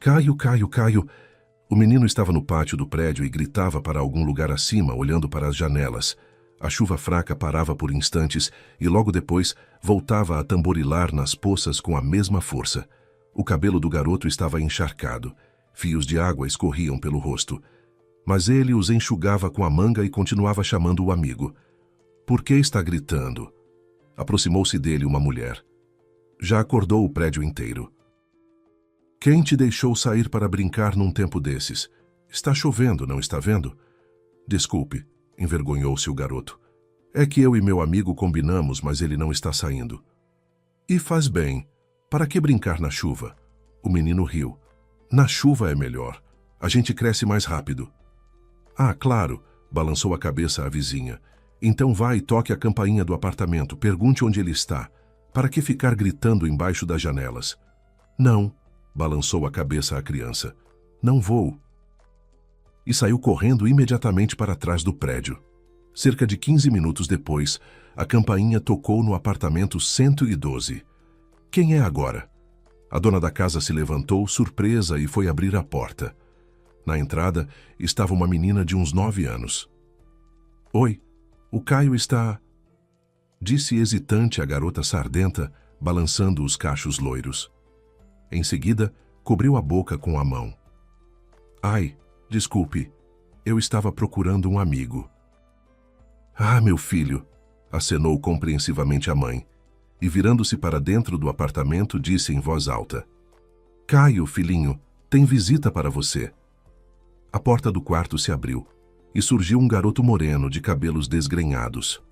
Caio, Caio, Caio. O menino estava no pátio do prédio e gritava para algum lugar acima, olhando para as janelas. A chuva fraca parava por instantes e logo depois voltava a tamborilar nas poças com a mesma força. O cabelo do garoto estava encharcado. Fios de água escorriam pelo rosto. Mas ele os enxugava com a manga e continuava chamando o amigo. Por que está gritando? Aproximou-se dele uma mulher. Já acordou o prédio inteiro. Quem te deixou sair para brincar num tempo desses? Está chovendo, não está vendo? Desculpe, envergonhou-se o garoto. É que eu e meu amigo combinamos, mas ele não está saindo. E faz bem. Para que brincar na chuva? O menino riu. Na chuva é melhor. A gente cresce mais rápido. Ah, claro, balançou a cabeça a vizinha. Então vá e toque a campainha do apartamento, pergunte onde ele está. Para que ficar gritando embaixo das janelas? Não, balançou a cabeça a criança. Não vou. E saiu correndo imediatamente para trás do prédio. Cerca de 15 minutos depois, a campainha tocou no apartamento 112. Quem é agora? A dona da casa se levantou, surpresa, e foi abrir a porta. Na entrada estava uma menina de uns 9 anos. Oi, o Caio está... Disse hesitante a garota sardenta, balançando os cachos loiros. Em seguida, cobriu a boca com a mão. Ai, desculpe, eu estava procurando um amigo. Ah, meu filho, acenou compreensivamente a mãe, e virando-se para dentro do apartamento, disse em voz alta. Caio, filhinho, tem visita para você. A porta do quarto se abriu, e surgiu um garoto moreno de cabelos desgrenhados.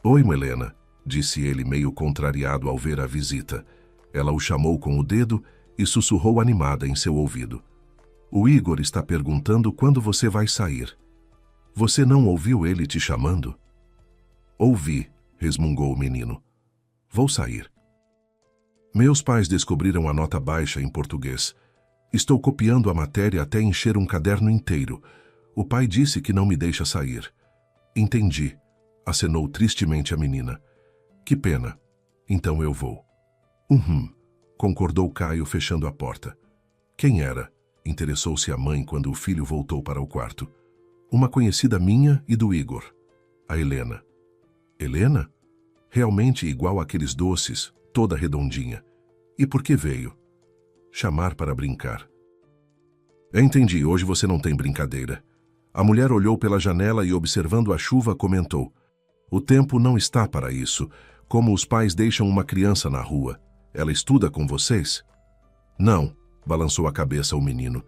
Oi, Helena, disse ele meio contrariado ao ver a visita. Ela o chamou com o dedo e sussurrou animada em seu ouvido. O Igor está perguntando quando você vai sair. Você não ouviu ele te chamando? Ouvi, resmungou o menino. Vou sair. Meus pais descobriram a nota baixa em português. Estou copiando a matéria até encher um caderno inteiro. O pai disse que não me deixa sair. Entendi, acenou tristemente a menina. Que pena. Então eu vou. Concordou Caio fechando a porta. Quem era? Interessou-se a mãe quando o filho voltou para o quarto. Uma conhecida minha e do Igor. A Helena. Helena? Realmente igual àqueles doces, toda redondinha. E por que veio? Chamar para brincar. Entendi, hoje você não tem brincadeira. A mulher olhou pela janela e, observando a chuva, comentou. O tempo não está para isso, como os pais deixam uma criança na rua. Ela estuda com vocês? Não, balançou a cabeça o menino.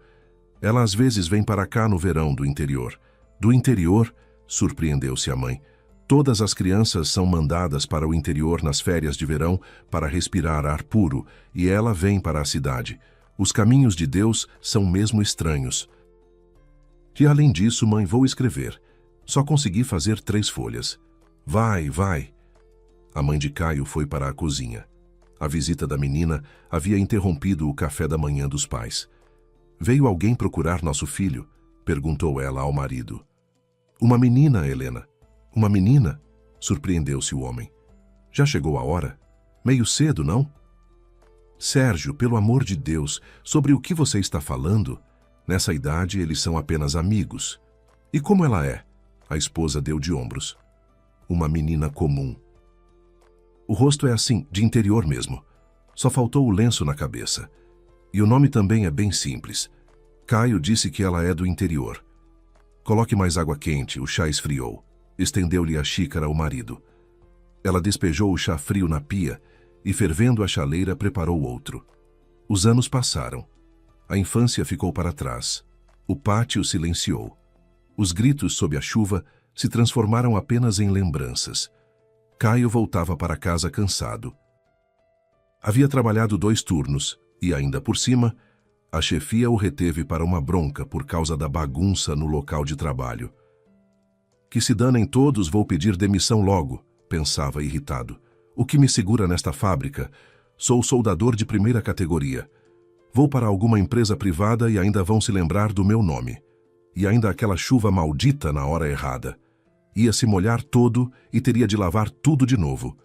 Ela às vezes vem para cá no verão do interior. Do interior? Surpreendeu-se a mãe. Todas as crianças são mandadas para o interior nas férias de verão para respirar ar puro, e ela vem para a cidade. Os caminhos de Deus são mesmo estranhos. E além disso, mãe, vou escrever. Só consegui fazer 3 folhas. Vai, vai. A mãe de Caio foi para a cozinha. A visita da menina havia interrompido o café da manhã dos pais. Veio alguém procurar nosso filho? Perguntou ela ao marido. Uma menina, Helena. Uma menina? Surpreendeu-se o homem. Já chegou a hora? Meio cedo, não? Sérgio, pelo amor de Deus, sobre o que você está falando? Nessa idade, eles são apenas amigos. E como ela é? A esposa deu de ombros. Uma menina comum. O rosto é assim, de interior mesmo. Só faltou o lenço na cabeça. E o nome também é bem simples. Caio disse que ela é do interior. Coloque mais água quente, o chá esfriou. Estendeu-lhe a xícara ao marido. Ela despejou o chá frio na pia e, fervendo a chaleira, preparou outro. Os anos passaram. A infância ficou para trás. O pátio silenciou. Os gritos sob a chuva se transformaram apenas em lembranças. Caio voltava para casa cansado. Havia trabalhado 2 turnos e, ainda por cima, a chefia o reteve para uma bronca por causa da bagunça no local de trabalho. Que se danem todos, vou pedir demissão logo, pensava irritado. O que me segura nesta fábrica? Sou soldador de primeira categoria. Vou para alguma empresa privada e ainda vão se lembrar do meu nome. E ainda aquela chuva maldita na hora errada. Ia se molhar todo e teria de lavar tudo de novo.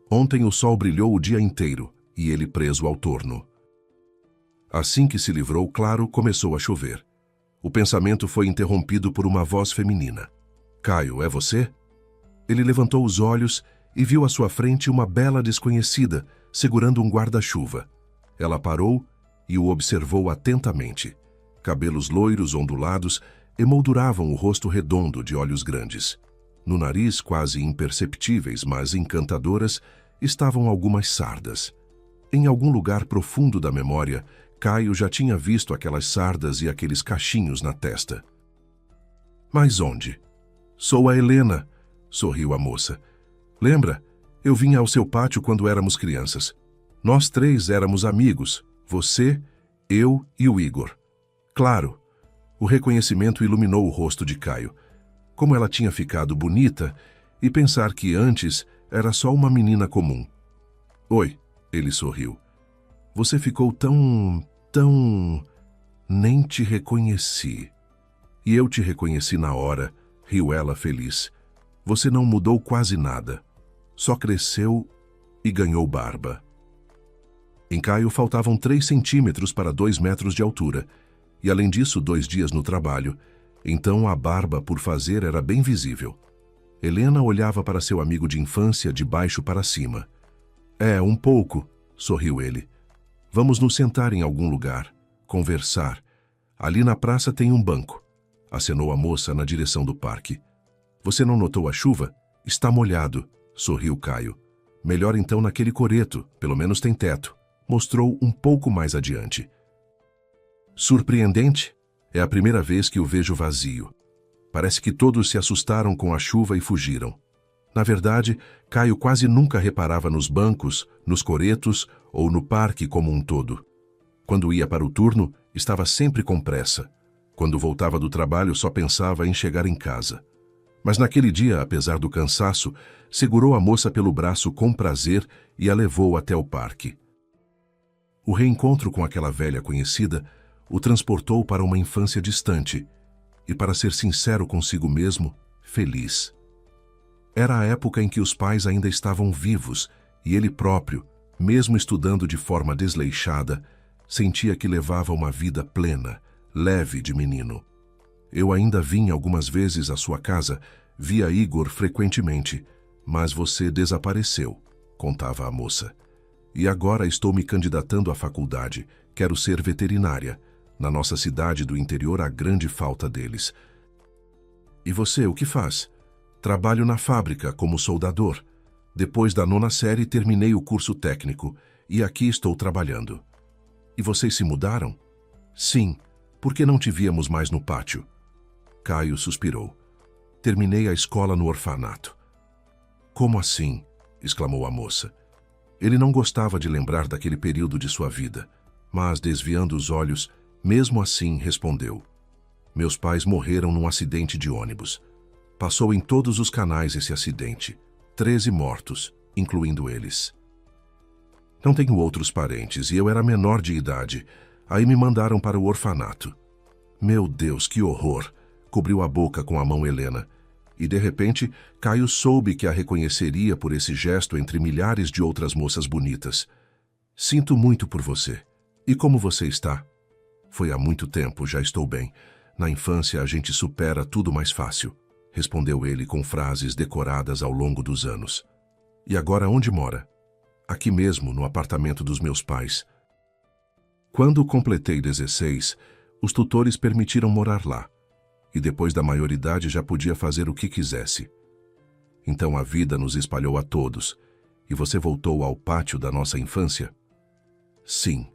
Ontem o sol brilhou o dia inteiro e ele preso ao torno. Assim que se livrou, claro, começou a chover. O pensamento foi interrompido por uma voz feminina. Caio, é você? Ele levantou os olhos e viu à sua frente uma bela desconhecida, segurando um guarda-chuva. Ela parou e o observou atentamente. Cabelos loiros ondulados emolduravam o rosto redondo de olhos grandes. No nariz, quase imperceptíveis, mas encantadoras, estavam algumas sardas. Em algum lugar profundo da memória, Caio já tinha visto aquelas sardas e aqueles cachinhos na testa. Mas onde? Sou a Helena, sorriu a moça. Lembra? Eu vinha ao seu pátio quando éramos crianças. Nós três éramos amigos, você, eu e o Igor. Claro. O reconhecimento iluminou o rosto de Caio. Como ela tinha ficado bonita, e pensar que antes era só uma menina comum. Oi, ele sorriu. Você ficou tão... Nem te reconheci. E eu te reconheci na hora, riu ela feliz. Você não mudou quase nada. Só cresceu e ganhou barba. Em Caio faltavam 3 centímetros para 2 metros de altura, e além disso 2 dias no trabalho, então a barba por fazer era bem visível. Helena olhava para seu amigo de infância de baixo para cima. Um pouco, sorriu ele. Vamos nos sentar em algum lugar, conversar. Ali na praça tem um banco, acenou a moça na direção do parque. Você não notou a chuva? Está molhado, sorriu Caio. Melhor então naquele coreto, pelo menos tem teto. Mostrou um pouco mais adiante. Surpreendente? É a primeira vez que o vejo vazio. Parece que todos se assustaram com a chuva e fugiram. Na verdade, Caio quase nunca reparava nos bancos, nos coretos ou no parque como um todo. Quando ia para o turno, estava sempre com pressa. Quando voltava do trabalho, só pensava em chegar em casa. Mas naquele dia, apesar do cansaço, segurou a moça pelo braço com prazer e a levou até o parque. O reencontro com aquela velha conhecida o transportou para uma infância distante e, para ser sincero consigo mesmo, feliz. Era a época em que os pais ainda estavam vivos e ele próprio, mesmo estudando de forma desleixada, sentia que levava uma vida plena, leve de menino. Eu ainda vim algumas vezes à sua casa, via Igor frequentemente, mas você desapareceu, contava a moça. E agora estou me candidatando à faculdade, quero ser veterinária. Na nossa cidade do interior há grande falta deles. E você, o que faz? Trabalho na fábrica como soldador. Depois da 9ª série terminei o curso técnico e aqui estou trabalhando. E vocês se mudaram? Sim, porque não te víamos mais no pátio. Caio suspirou. Terminei a escola no orfanato. Como assim? Exclamou a moça. Ele não gostava de lembrar daquele período de sua vida, mas, desviando os olhos, mesmo assim respondeu. Meus pais morreram num acidente de ônibus. Passou em todos os canais esse acidente. 13 mortos, incluindo eles. Não tenho outros parentes e eu era menor de idade. Aí me mandaram para o orfanato. Meu Deus, que horror! Cobriu a boca com a mão Helena. E, de repente, Caio soube que a reconheceria por esse gesto entre milhares de outras moças bonitas. Sinto muito por você. E como você está? Foi há muito tempo, já estou bem. Na infância a gente supera tudo mais fácil, respondeu ele com frases decoradas ao longo dos anos. E agora onde mora? Aqui mesmo, no apartamento dos meus pais. Quando completei 16, os tutores permitiram morar lá. E depois da maioridade já podia fazer o que quisesse. Então a vida nos espalhou a todos, e você voltou ao pátio da nossa infância? Sim.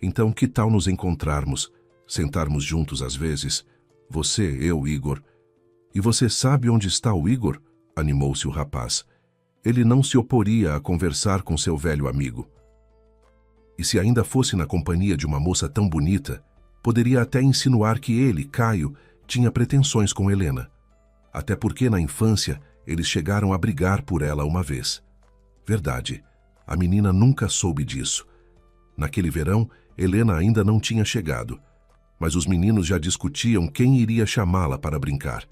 Então que tal nos encontrarmos, sentarmos juntos às vezes, você, eu, Igor. E você sabe onde está o Igor? Animou-se o rapaz. Ele não se oporia a conversar com seu velho amigo. E se ainda fosse na companhia de uma moça tão bonita, poderia até insinuar que ele, Caio, tinha pretensões com Helena. Até porque na infância eles chegaram a brigar por ela uma vez. Verdade, a menina nunca soube disso. Naquele verão, Helena ainda não tinha chegado, mas os meninos já discutiam quem iria chamá-la para brincar.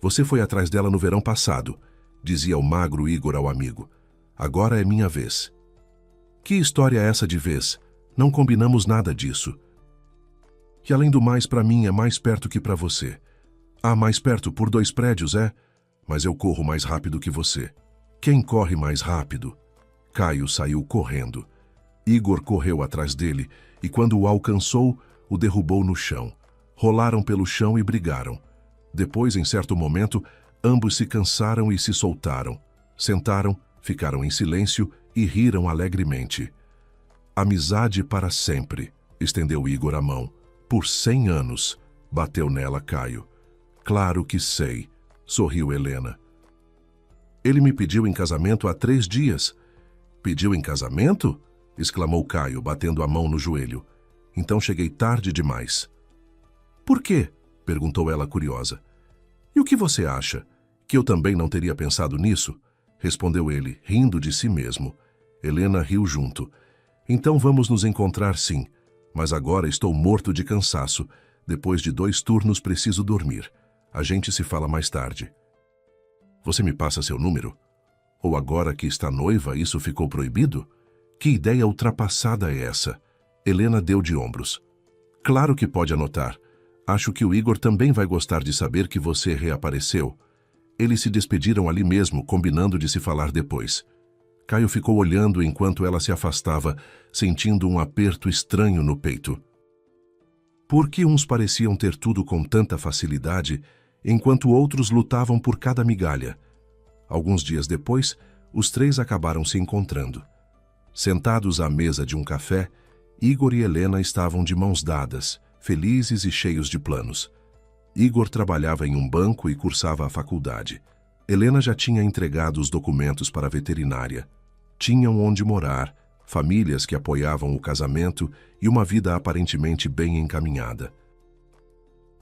Você foi atrás dela no verão passado, dizia o magro Igor ao amigo. Agora é minha vez. Que história é essa de vez? Não combinamos nada disso. E além do mais, para mim é mais perto que para você. Ah, mais perto por 2 prédios, é? Mas eu corro mais rápido que você. Quem corre mais rápido? Caio saiu correndo. Igor correu atrás dele e quando o alcançou, o derrubou no chão. Rolaram pelo chão e brigaram. Depois, em certo momento, ambos se cansaram e se soltaram. Sentaram, ficaram em silêncio e riram alegremente. Amizade para sempre, estendeu Igor a mão. Por 100 anos, bateu nela Caio. Claro que sei, sorriu Helena. Ele me pediu em casamento há 3 dias. Pediu em casamento? Exclamou Caio, batendo a mão no joelho. Então cheguei tarde demais. Por quê? Perguntou ela curiosa. E o que você acha? Que eu também não teria pensado nisso? Respondeu ele, rindo de si mesmo. Helena riu junto. Então vamos nos encontrar sim, mas agora estou morto de cansaço. Depois de 2 turnos preciso dormir. A gente se fala mais tarde. Você me passa seu número? Ou agora que está noiva, isso ficou proibido? Que ideia ultrapassada é essa? Helena deu de ombros. Claro que pode anotar. Acho que o Igor também vai gostar de saber que você reapareceu. Eles se despediram ali mesmo, combinando de se falar depois. Caio ficou olhando enquanto ela se afastava, sentindo um aperto estranho no peito. Por que uns pareciam ter tudo com tanta facilidade, enquanto outros lutavam por cada migalha? Alguns dias depois, os 3 acabaram se encontrando. Sentados à mesa de um café, Igor e Helena estavam de mãos dadas, felizes e cheios de planos. Igor trabalhava em um banco e cursava a faculdade. Helena já tinha entregado os documentos para a veterinária. Tinham onde morar, famílias que apoiavam o casamento e uma vida aparentemente bem encaminhada.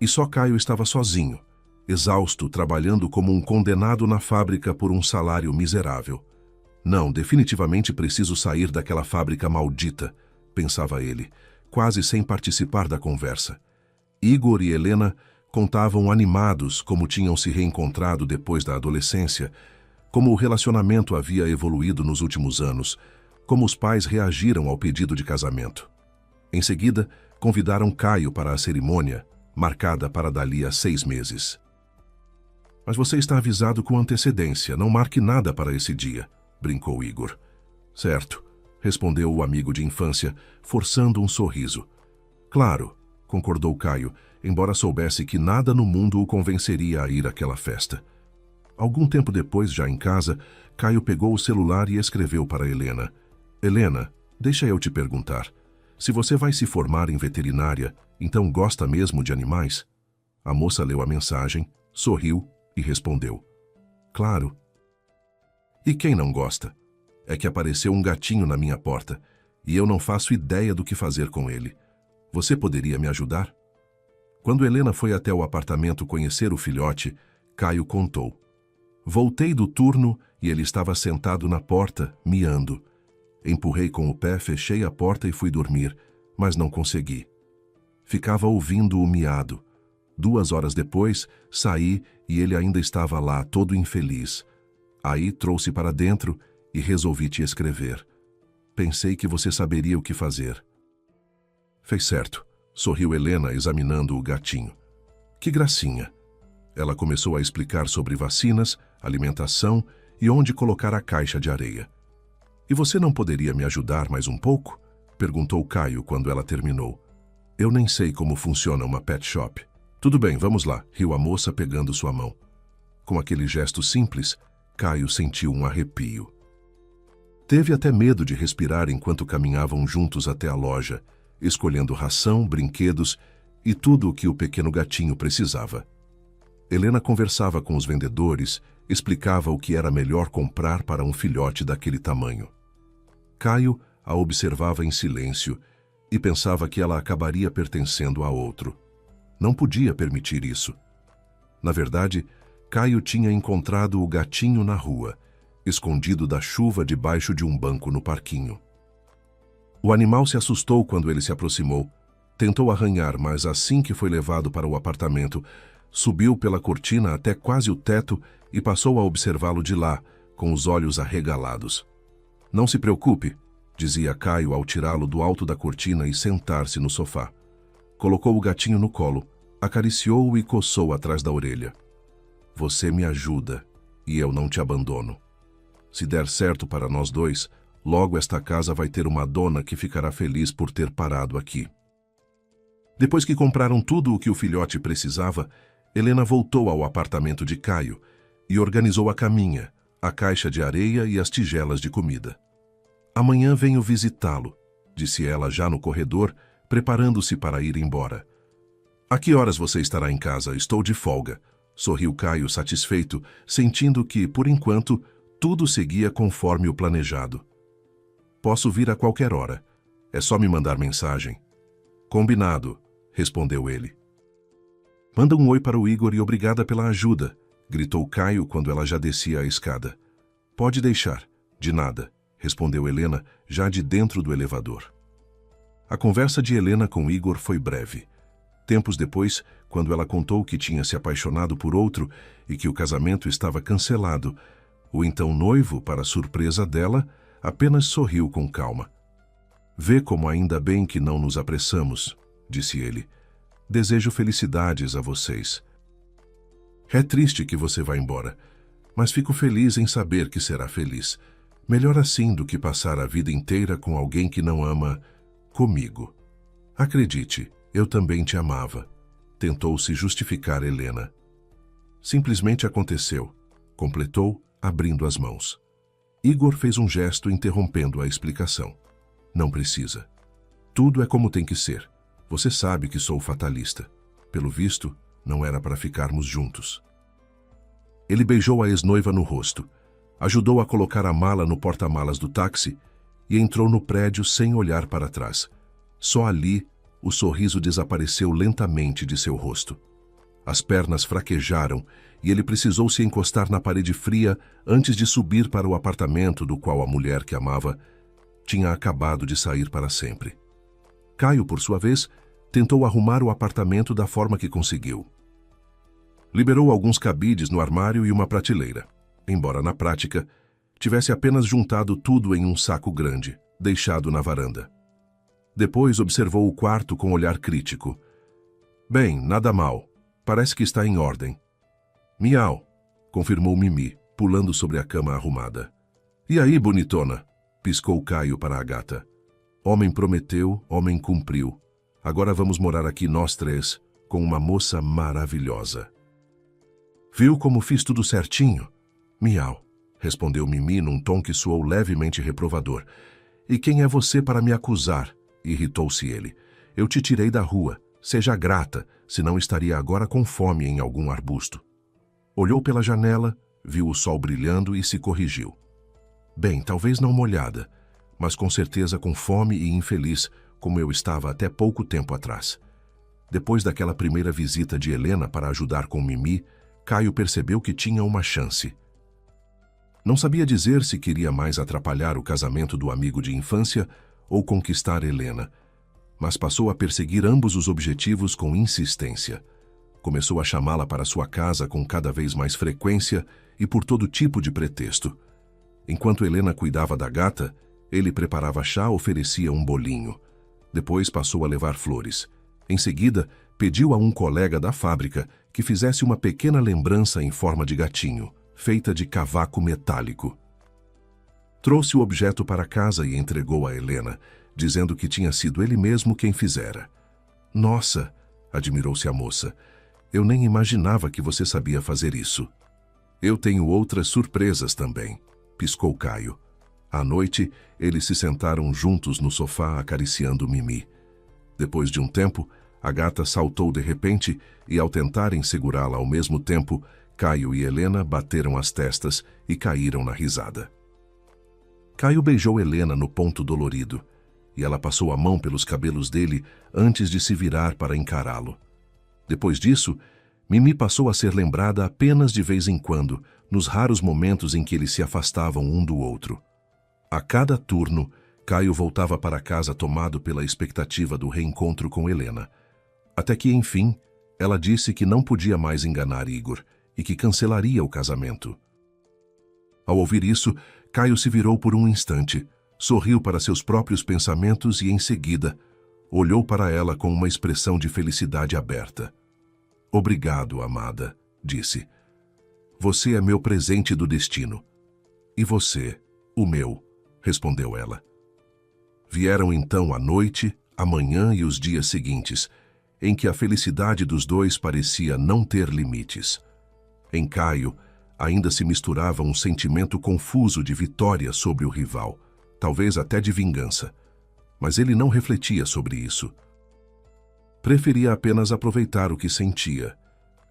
E só Caio estava sozinho, exausto, trabalhando como um condenado na fábrica por um salário miserável. Não, definitivamente preciso sair daquela fábrica maldita, pensava ele, quase sem participar da conversa. Igor e Helena contavam animados como tinham se reencontrado depois da adolescência, como o relacionamento havia evoluído nos últimos anos, como os pais reagiram ao pedido de casamento. Em seguida, convidaram Caio para a cerimônia, marcada para dali a 6 meses. Mas você está avisado com antecedência, não marque nada para esse dia, brincou Igor. Certo, respondeu o amigo de infância, forçando um sorriso. Claro, concordou Caio, embora soubesse que nada no mundo o convenceria a ir àquela festa. Algum tempo depois, já em casa, Caio pegou o celular e escreveu para Helena. Helena, deixa eu te perguntar. Se você vai se formar em veterinária, então gosta mesmo de animais? A moça leu a mensagem, sorriu e respondeu. Claro. E quem não gosta? É que apareceu um gatinho na minha porta e eu não faço ideia do que fazer com ele. Você poderia me ajudar? Quando Helena foi até o apartamento conhecer o filhote, Caio contou. Voltei do turno e ele estava sentado na porta, miando. Empurrei com o pé, fechei a porta e fui dormir, mas não consegui. Ficava ouvindo o miado. 2 horas depois, saí e ele ainda estava lá, todo infeliz. Aí trouxe para dentro e resolvi te escrever. Pensei que você saberia o que fazer. Fez certo, sorriu Helena examinando o gatinho. Que gracinha. Ela começou a explicar sobre vacinas, alimentação e onde colocar a caixa de areia. E você não poderia me ajudar mais um pouco? Perguntou Caio quando ela terminou. Eu nem sei como funciona uma pet shop. Tudo bem, vamos lá, riu a moça pegando sua mão. Com aquele gesto simples, Caio sentiu um arrepio. Teve até medo de respirar enquanto caminhavam juntos até a loja, escolhendo ração, brinquedos e tudo o que o pequeno gatinho precisava. Helena conversava com os vendedores, explicava o que era melhor comprar para um filhote daquele tamanho. Caio a observava em silêncio e pensava que ela acabaria pertencendo a outro. Não podia permitir isso. Na verdade, Caio tinha encontrado o gatinho na rua, escondido da chuva debaixo de um banco no parquinho. O animal se assustou quando ele se aproximou. Tentou arranhar, mas assim que foi levado para o apartamento, subiu pela cortina até quase o teto e passou a observá-lo de lá, com os olhos arregalados. Não se preocupe, dizia Caio ao tirá-lo do alto da cortina e sentar-se no sofá. Colocou o gatinho no colo, acariciou-o e coçou atrás da orelha. Você me ajuda e eu não te abandono. Se der certo para nós dois, logo esta casa vai ter uma dona que ficará feliz por ter parado aqui. Depois que compraram tudo o que o filhote precisava, Helena voltou ao apartamento de Caio e organizou a caminha, a caixa de areia e as tigelas de comida. Amanhã venho visitá-lo, disse ela já no corredor, preparando-se para ir embora. A que horas você estará em casa? Estou de folga, sorriu Caio satisfeito, sentindo que, por enquanto, tudo seguia conforme o planejado. Posso vir a qualquer hora. É só me mandar mensagem. Combinado, respondeu ele. Manda um oi para o Igor e obrigada pela ajuda, gritou Caio quando ela já descia a escada. Pode deixar. De nada, respondeu Helena, já de dentro do elevador. A conversa de Helena com Igor foi breve. Tempos depois, quando ela contou que tinha se apaixonado por outro e que o casamento estava cancelado, o então noivo, para surpresa dela, apenas sorriu com calma. Vê como ainda bem que não nos apressamos, disse ele. Desejo felicidades a vocês. É triste que você vá embora, mas fico feliz em saber que será feliz. Melhor assim do que passar a vida inteira com alguém que não ama comigo. Acredite, eu também te amava. Tentou se justificar Helena. Simplesmente aconteceu, completou, abrindo as mãos. Igor fez um gesto interrompendo a explicação. Não precisa. Tudo é como tem que ser. Você sabe que sou fatalista. Pelo visto, não era para ficarmos juntos. Ele beijou a ex-noiva no rosto, ajudou a colocar a mala no porta-malas do táxi e entrou no prédio sem olhar para trás. Só ali, o sorriso desapareceu lentamente de seu rosto. As pernas fraquejaram e ele precisou se encostar na parede fria antes de subir para o apartamento do qual a mulher que amava tinha acabado de sair para sempre. Caio, por sua vez, tentou arrumar o apartamento da forma que conseguiu. Liberou alguns cabides no armário e uma prateleira, embora na prática tivesse apenas juntado tudo em um saco grande, deixado na varanda. Depois observou o quarto com olhar crítico. Bem, nada mal. Parece que está em ordem. Miau, confirmou Mimi, pulando sobre a cama arrumada. E aí, bonitona? Piscou Caio para a gata. Homem prometeu, homem cumpriu. Agora vamos morar aqui nós três, com uma moça maravilhosa. Viu como fiz tudo certinho? Miau, respondeu Mimi num tom que soou levemente reprovador. E quem é você para me acusar? Irritou-se ele. Eu te tirei da rua. Seja grata, senão estaria agora com fome em algum arbusto. Olhou pela janela, viu o sol brilhando e se corrigiu. Bem, talvez não molhada, mas com certeza com fome e infeliz, como eu estava até pouco tempo atrás. Depois daquela primeira visita de Helena para ajudar com Mimi, Caio percebeu que tinha uma chance. Não sabia dizer se queria mais atrapalhar o casamento do amigo de infância ou conquistar Helena, mas passou a perseguir ambos os objetivos com insistência. Começou a chamá-la para sua casa com cada vez mais frequência e por todo tipo de pretexto. Enquanto Helena cuidava da gata, ele preparava chá, oferecia um bolinho. Depois passou a levar flores. Em seguida, pediu a um colega da fábrica que fizesse uma pequena lembrança em forma de gatinho, feita de cavaco metálico. Trouxe o objeto para casa e entregou a Helena, dizendo que tinha sido ele mesmo quem fizera. Nossa, admirou-se a moça, eu nem imaginava que você sabia fazer isso. Eu tenho outras surpresas também, piscou Caio. À noite, eles se sentaram juntos no sofá acariciando Mimi. Depois de um tempo, a gata saltou de repente e, ao tentarem segurá-la ao mesmo tempo, Caio e Helena bateram as testas e caíram na risada. Caio beijou Helena no ponto dolorido, e ela passou a mão pelos cabelos dele antes de se virar para encará-lo. Depois disso, Mimi passou a ser lembrada apenas de vez em quando, nos raros momentos em que eles se afastavam um do outro. A cada turno, Caio voltava para casa tomado pela expectativa do reencontro com Helena. Até que, enfim, ela disse que não podia mais enganar Igor e que cancelaria o casamento. Ao ouvir isso, Caio se virou por um instante, sorriu para seus próprios pensamentos e, em seguida, olhou para ela com uma expressão de felicidade aberta. Obrigado, amada, disse. Você é meu presente do destino. E você, o meu, respondeu ela. Vieram então a noite, a manhã e os dias seguintes, em que a felicidade dos dois parecia não ter limites. Em Caio, ainda se misturava um sentimento confuso de vitória sobre o rival, talvez até de vingança. Mas ele não refletia sobre isso. Preferia apenas aproveitar o que sentia.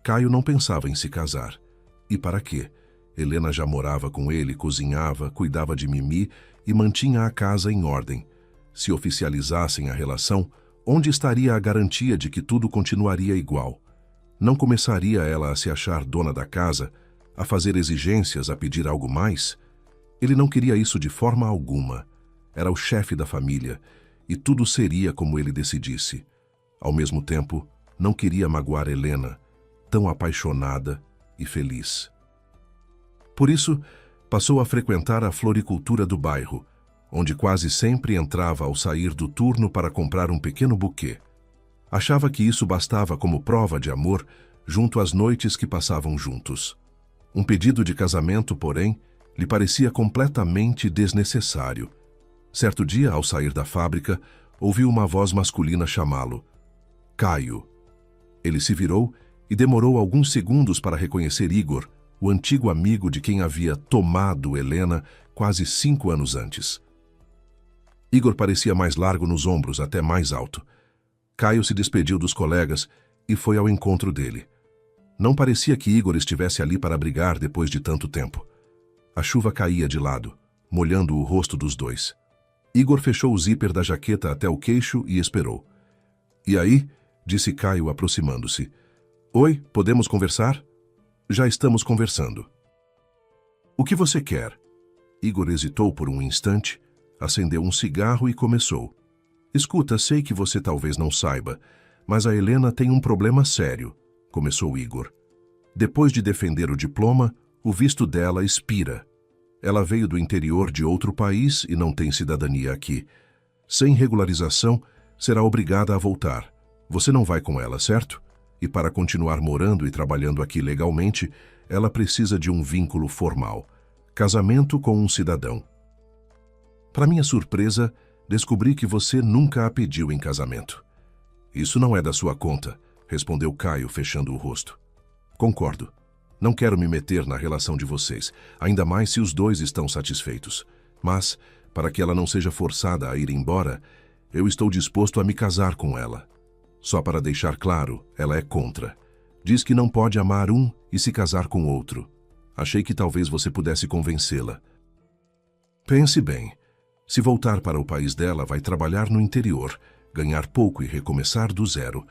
Caio não pensava em se casar. E para quê? Helena já morava com ele, cozinhava, cuidava de Mimi e mantinha a casa em ordem. Se oficializassem a relação, onde estaria a garantia de que tudo continuaria igual? Não começaria ela a se achar dona da casa, a fazer exigências, a pedir algo mais? Ele não queria isso de forma alguma. Era o chefe da família, e tudo seria como ele decidisse. Ao mesmo tempo, não queria magoar Helena, tão apaixonada e feliz. Por isso, passou a frequentar a floricultura do bairro, onde quase sempre entrava ao sair do turno para comprar um pequeno buquê. Achava que isso bastava como prova de amor junto às noites que passavam juntos. Um pedido de casamento, porém, lhe parecia completamente desnecessário. Certo dia, ao sair da fábrica, ouviu uma voz masculina chamá-lo. Caio. Ele se virou e demorou alguns segundos para reconhecer Igor, o antigo amigo de quem havia tomado Helena quase 5 anos antes. Igor parecia mais largo nos ombros, até mais alto. Caio se despediu dos colegas e foi ao encontro dele. Não parecia que Igor estivesse ali para brigar depois de tanto tempo. A chuva caía de lado, molhando o rosto dos dois. Igor fechou o zíper da jaqueta até o queixo e esperou. E aí? Disse Caio, aproximando-se. Oi, podemos conversar? Já estamos conversando. O que você quer? Igor hesitou por um instante, acendeu um cigarro e começou. Escuta, sei que você talvez não saiba, mas a Helena tem um problema sério, começou Igor. Depois de defender o diploma, o visto dela expira. Ela veio do interior de outro país e não tem cidadania aqui. Sem regularização, será obrigada a voltar. Você não vai com ela, certo? E para continuar morando e trabalhando aqui legalmente, ela precisa de um vínculo formal. Casamento com um cidadão. Para minha surpresa, descobri que você nunca a pediu em casamento. Isso não é da sua conta, respondeu Caio, fechando o rosto. Concordo. Não quero me meter na relação de vocês, ainda mais se os dois estão satisfeitos. Mas, para que ela não seja forçada a ir embora, eu estou disposto a me casar com ela. Só para deixar claro, ela é contra. Diz que não pode amar um e se casar com outro. Achei que talvez você pudesse convencê-la. Pense bem. Se voltar para o país dela, vai trabalhar no interior, ganhar pouco e recomeçar do zero.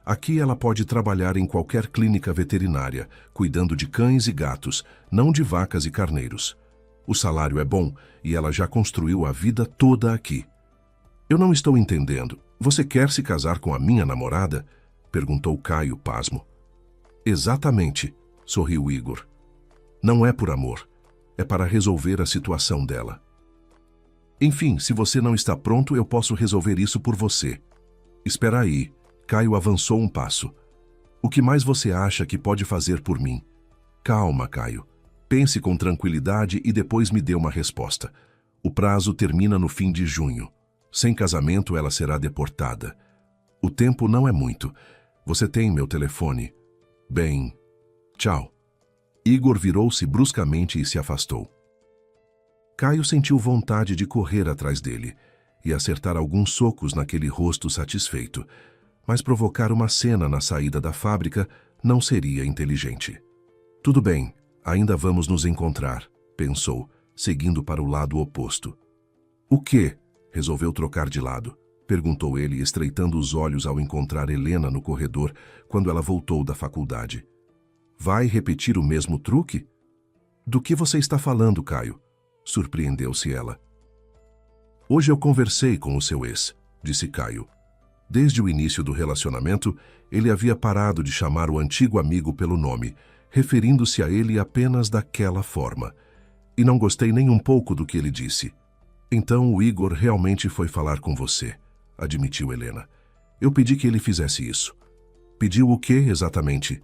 Aqui ela pode trabalhar em qualquer clínica veterinária, cuidando de cães e gatos, não de vacas e carneiros. O salário é bom e ela já construiu a vida toda aqui. Eu não estou entendendo. Você quer se casar com a minha namorada? Perguntou Caio, pasmo. Exatamente, sorriu Igor. Não é por amor. É para resolver a situação dela. Enfim, se você não está pronto, eu posso resolver isso por você. Espera aí. Caio avançou um passo. O que mais você acha que pode fazer por mim? Calma, Caio. Pense com tranquilidade e depois me dê uma resposta. O prazo termina no fim de junho. Sem casamento, ela será deportada. O tempo não é muito. Você tem meu telefone. Bem, tchau. Igor virou-se bruscamente e se afastou. Caio sentiu vontade de correr atrás dele e acertar alguns socos naquele rosto satisfeito, mas provocar uma cena na saída da fábrica não seria inteligente. Tudo bem, ainda vamos nos encontrar, pensou, seguindo para o lado oposto. O quê? Resolveu trocar de lado, perguntou ele, estreitando os olhos ao encontrar Helena no corredor quando ela voltou da faculdade. Vai repetir o mesmo truque? Do que você está falando, Caio? Surpreendeu-se ela. Hoje eu conversei com o seu ex, disse Caio. Desde o início do relacionamento, ele havia parado de chamar o antigo amigo pelo nome, referindo-se a ele apenas daquela forma. E não gostei nem um pouco do que ele disse. Então o Igor realmente foi falar com você, admitiu Helena. Eu pedi que ele fizesse isso. Pediu o quê exatamente?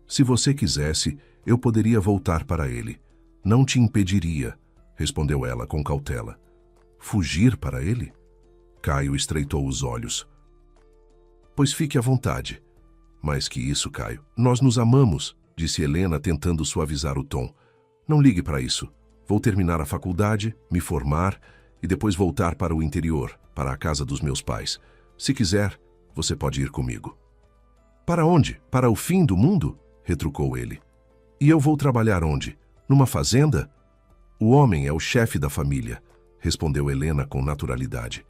Se você quisesse, eu poderia voltar para ele. Não te impediria, respondeu ela com cautela. Fugir para ele? Caio estreitou os olhos. Pois fique à vontade. Mais que isso, Caio, nós nos amamos, disse Helena tentando suavizar o tom. Não ligue para isso. Vou terminar a faculdade, me formar e depois voltar para o interior, para a casa dos meus pais. Se quiser, você pode ir comigo. Para onde? Para o fim do mundo? Retrucou ele. E eu vou trabalhar onde? Numa fazenda? O homem é o chefe da família, respondeu Helena com naturalidade.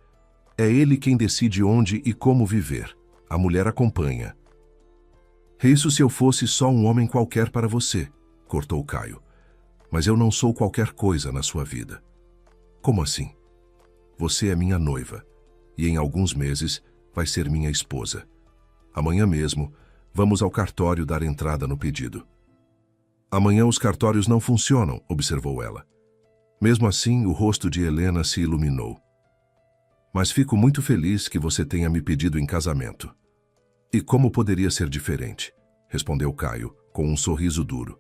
É ele quem decide onde e como viver. A mulher acompanha. Isso se eu fosse só um homem qualquer para você, cortou Caio. Mas eu não sou qualquer coisa na sua vida. Como assim? Você é minha noiva, e em alguns meses vai ser minha esposa. Amanhã mesmo, vamos ao cartório dar entrada no pedido. Amanhã os cartórios não funcionam, observou ela. Mesmo assim, o rosto de Helena se iluminou. Mas fico muito feliz que você tenha me pedido em casamento. E como poderia ser diferente? Respondeu Caio, com um sorriso duro.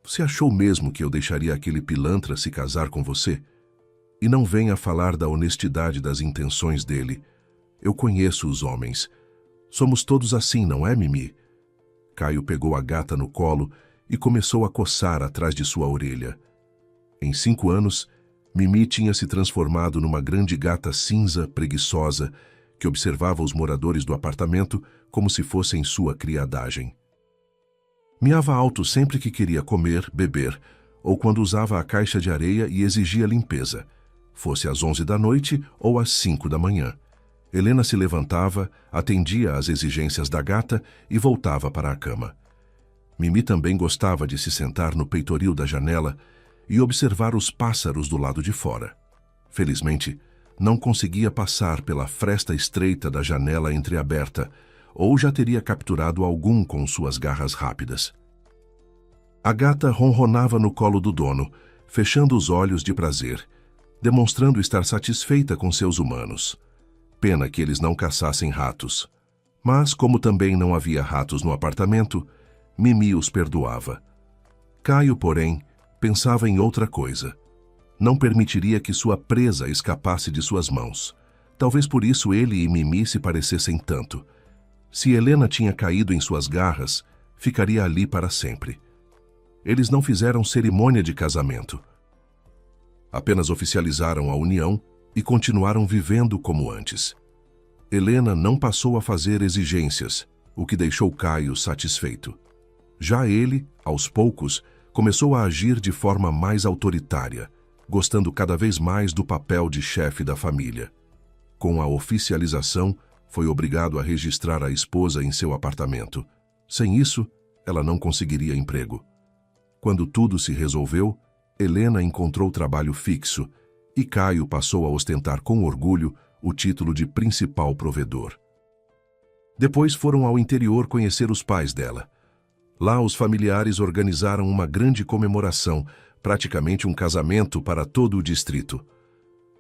Você achou mesmo que eu deixaria aquele pilantra se casar com você? E não venha falar da honestidade das intenções dele. Eu conheço os homens. Somos todos assim, não é, Mimi? Caio pegou a gata no colo e começou a coçar atrás de sua orelha. Em 5 anos, Mimi tinha se transformado numa grande gata cinza, preguiçosa, que observava os moradores do apartamento como se fossem sua criadagem. Miava alto sempre que queria comer, beber, ou quando usava a caixa de areia e exigia limpeza, fosse às 11 da noite ou às 5 da manhã. Helena se levantava, atendia às exigências da gata e voltava para a cama. Mimi também gostava de se sentar no peitoril da janela e observar os pássaros do lado de fora. Felizmente, não conseguia passar pela fresta estreita da janela entreaberta, ou já teria capturado algum com suas garras rápidas. A gata ronronava no colo do dono, fechando os olhos de prazer, demonstrando estar satisfeita com seus humanos. Pena que eles não caçassem ratos. Mas, como também não havia ratos no apartamento, Mimi os perdoava. Caio, porém, pensava em outra coisa. Não permitiria que sua presa escapasse de suas mãos. Talvez por isso ele e Mimi se parecessem tanto. Se Helena tinha caído em suas garras, ficaria ali para sempre. Eles não fizeram cerimônia de casamento. Apenas oficializaram a união e continuaram vivendo como antes. Helena não passou a fazer exigências, o que deixou Caio satisfeito. Já ele, aos poucos, começou a agir de forma mais autoritária, gostando cada vez mais do papel de chefe da família. Com a oficialização, foi obrigado a registrar a esposa em seu apartamento. Sem isso, ela não conseguiria emprego. Quando tudo se resolveu, Helena encontrou trabalho fixo e Caio passou a ostentar com orgulho o título de principal provedor. Depois foram ao interior conhecer os pais dela. Lá os familiares organizaram uma grande comemoração, praticamente um casamento para todo o distrito.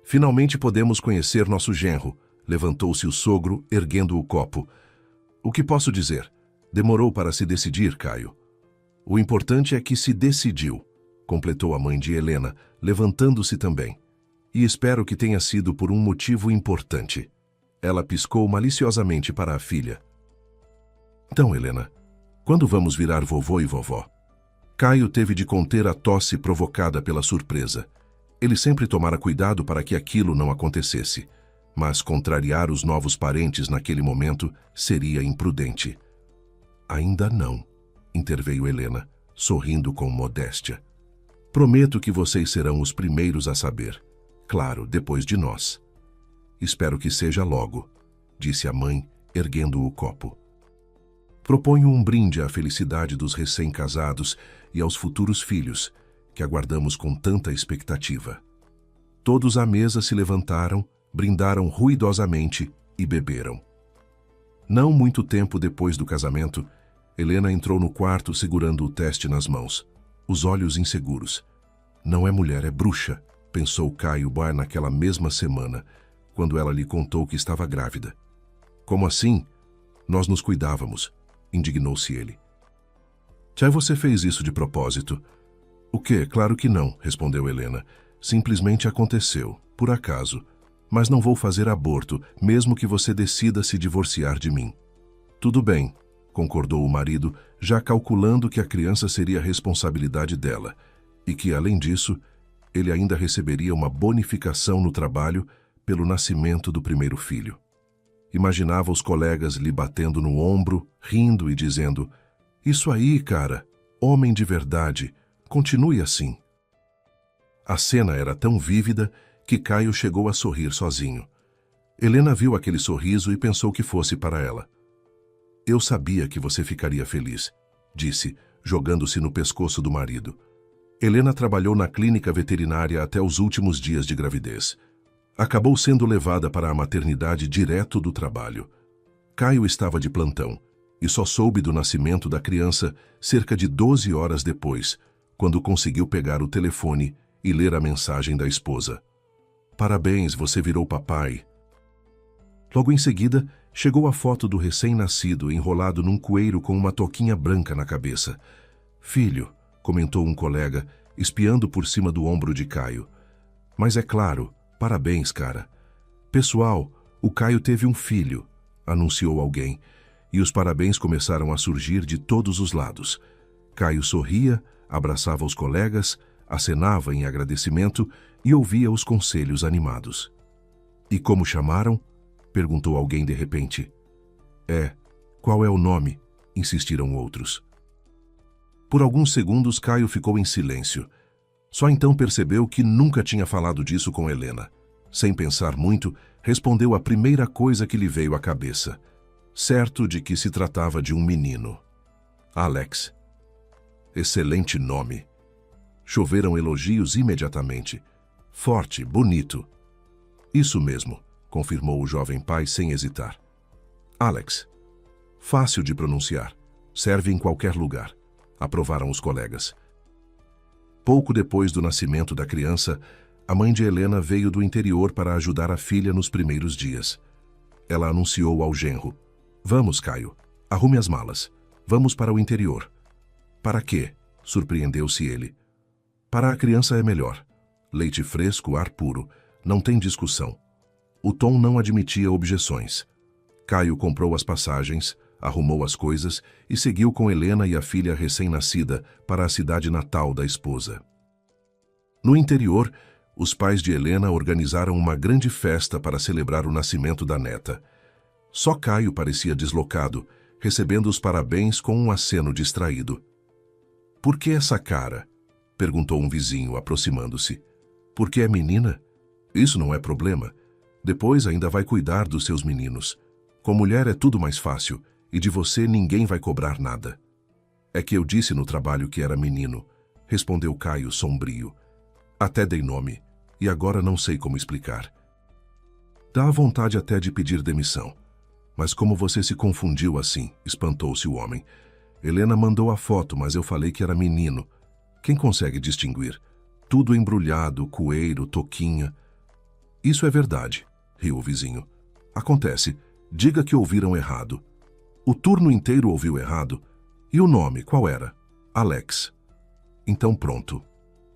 Finalmente podemos conhecer nosso genro, levantou-se o sogro, erguendo o copo. O que posso dizer? Demorou para se decidir, Caio. O importante é que se decidiu, completou a mãe de Helena, levantando-se também. E espero que tenha sido por um motivo importante. Ela piscou maliciosamente para a filha. Então, Helena, quando vamos virar vovô e vovó? Caio teve de conter a tosse provocada pela surpresa. Ele sempre tomara cuidado para que aquilo não acontecesse, mas contrariar os novos parentes naquele momento seria imprudente. Ainda não, interveio Helena, sorrindo com modéstia. Prometo que vocês serão os primeiros a saber. Claro, depois de nós. Espero que seja logo, disse a mãe, erguendo o copo. Proponho um brinde à felicidade dos recém-casados e aos futuros filhos, que aguardamos com tanta expectativa. Todos à mesa se levantaram, brindaram ruidosamente e beberam. Não muito tempo depois do casamento, Helena entrou no quarto segurando o teste nas mãos, os olhos inseguros. Não é mulher, é bruxa, pensou Caio Boy naquela mesma semana, quando ela lhe contou que estava grávida. Como assim? Nós nos cuidávamos, indignou-se ele. Já você fez isso de propósito? O quê? Claro que não, respondeu Helena. Simplesmente aconteceu, por acaso. Mas não vou fazer aborto, mesmo que você decida se divorciar de mim. Tudo bem, concordou o marido, já calculando que a criança seria responsabilidade dela, e que, além disso, ele ainda receberia uma bonificação no trabalho pelo nascimento do primeiro filho. Imaginava os colegas lhe batendo no ombro, rindo e dizendo: "Isso aí, cara, homem de verdade, continue assim." A cena era tão vívida que Caio chegou a sorrir sozinho. Helena viu aquele sorriso e pensou que fosse para ela. "Eu sabia que você ficaria feliz", disse, jogando-se no pescoço do marido. Helena trabalhou na clínica veterinária até os últimos dias de gravidez. Acabou sendo levada para a maternidade direto do trabalho. Caio estava de plantão e só soube do nascimento da criança cerca de 12 horas depois, quando conseguiu pegar o telefone e ler a mensagem da esposa. "Parabéns, você virou papai." Logo em seguida, chegou a foto do recém-nascido enrolado num coeiro com uma toquinha branca na cabeça. "Filho", comentou um colega, espiando por cima do ombro de Caio. "Mas é claro, parabéns, cara." "Pessoal, o Caio teve um filho", anunciou alguém, e os parabéns começaram a surgir de todos os lados. Caio sorria, abraçava os colegas, acenava em agradecimento e ouvia os conselhos animados. "E como chamaram?" perguntou alguém de repente. Qual é o nome?" insistiram outros. Por alguns segundos, Caio ficou em silêncio. Só então percebeu que nunca tinha falado disso com Helena. Sem pensar muito, respondeu a primeira coisa que lhe veio à cabeça, certo de que se tratava de um menino. "Alex." "Excelente nome." Choveram elogios imediatamente. "Forte, bonito." "Isso mesmo", confirmou o jovem pai sem hesitar. "Alex." "Fácil de pronunciar. Serve em qualquer lugar", aprovaram os colegas. Pouco depois do nascimento da criança, a mãe de Helena veio do interior para ajudar a filha nos primeiros dias. Ela anunciou ao genro: "Vamos, Caio, arrume as malas. Vamos para o interior." "Para quê?" surpreendeu-se ele. "Para a criança é melhor. Leite fresco, ar puro. Não tem discussão." O tom não admitia objeções. Caio comprou as passagens, arrumou as coisas e seguiu com Helena e a filha recém-nascida para a cidade natal da esposa. No interior, os pais de Helena organizaram uma grande festa para celebrar o nascimento da neta. Só Caio parecia deslocado, recebendo os parabéns com um aceno distraído. "Por que essa cara?" perguntou um vizinho, aproximando-se. "Porque é menina? Isso não é problema. Depois ainda vai cuidar dos seus meninos. Com mulher é tudo mais fácil, e de você ninguém vai cobrar nada." "É que eu disse no trabalho que era menino", respondeu Caio sombrio. "Até dei nome, e agora não sei como explicar. Dá vontade até de pedir demissão. Mas como você se confundiu assim?" espantou-se o homem. "Helena mandou a foto, mas eu falei que era menino. Quem consegue distinguir? Tudo embrulhado, coeiro, toquinha." "Isso é verdade", riu o vizinho. "Acontece. Diga que ouviram errado." "O turno inteiro ouviu errado? E o nome, qual era?" "Alex." "Então pronto.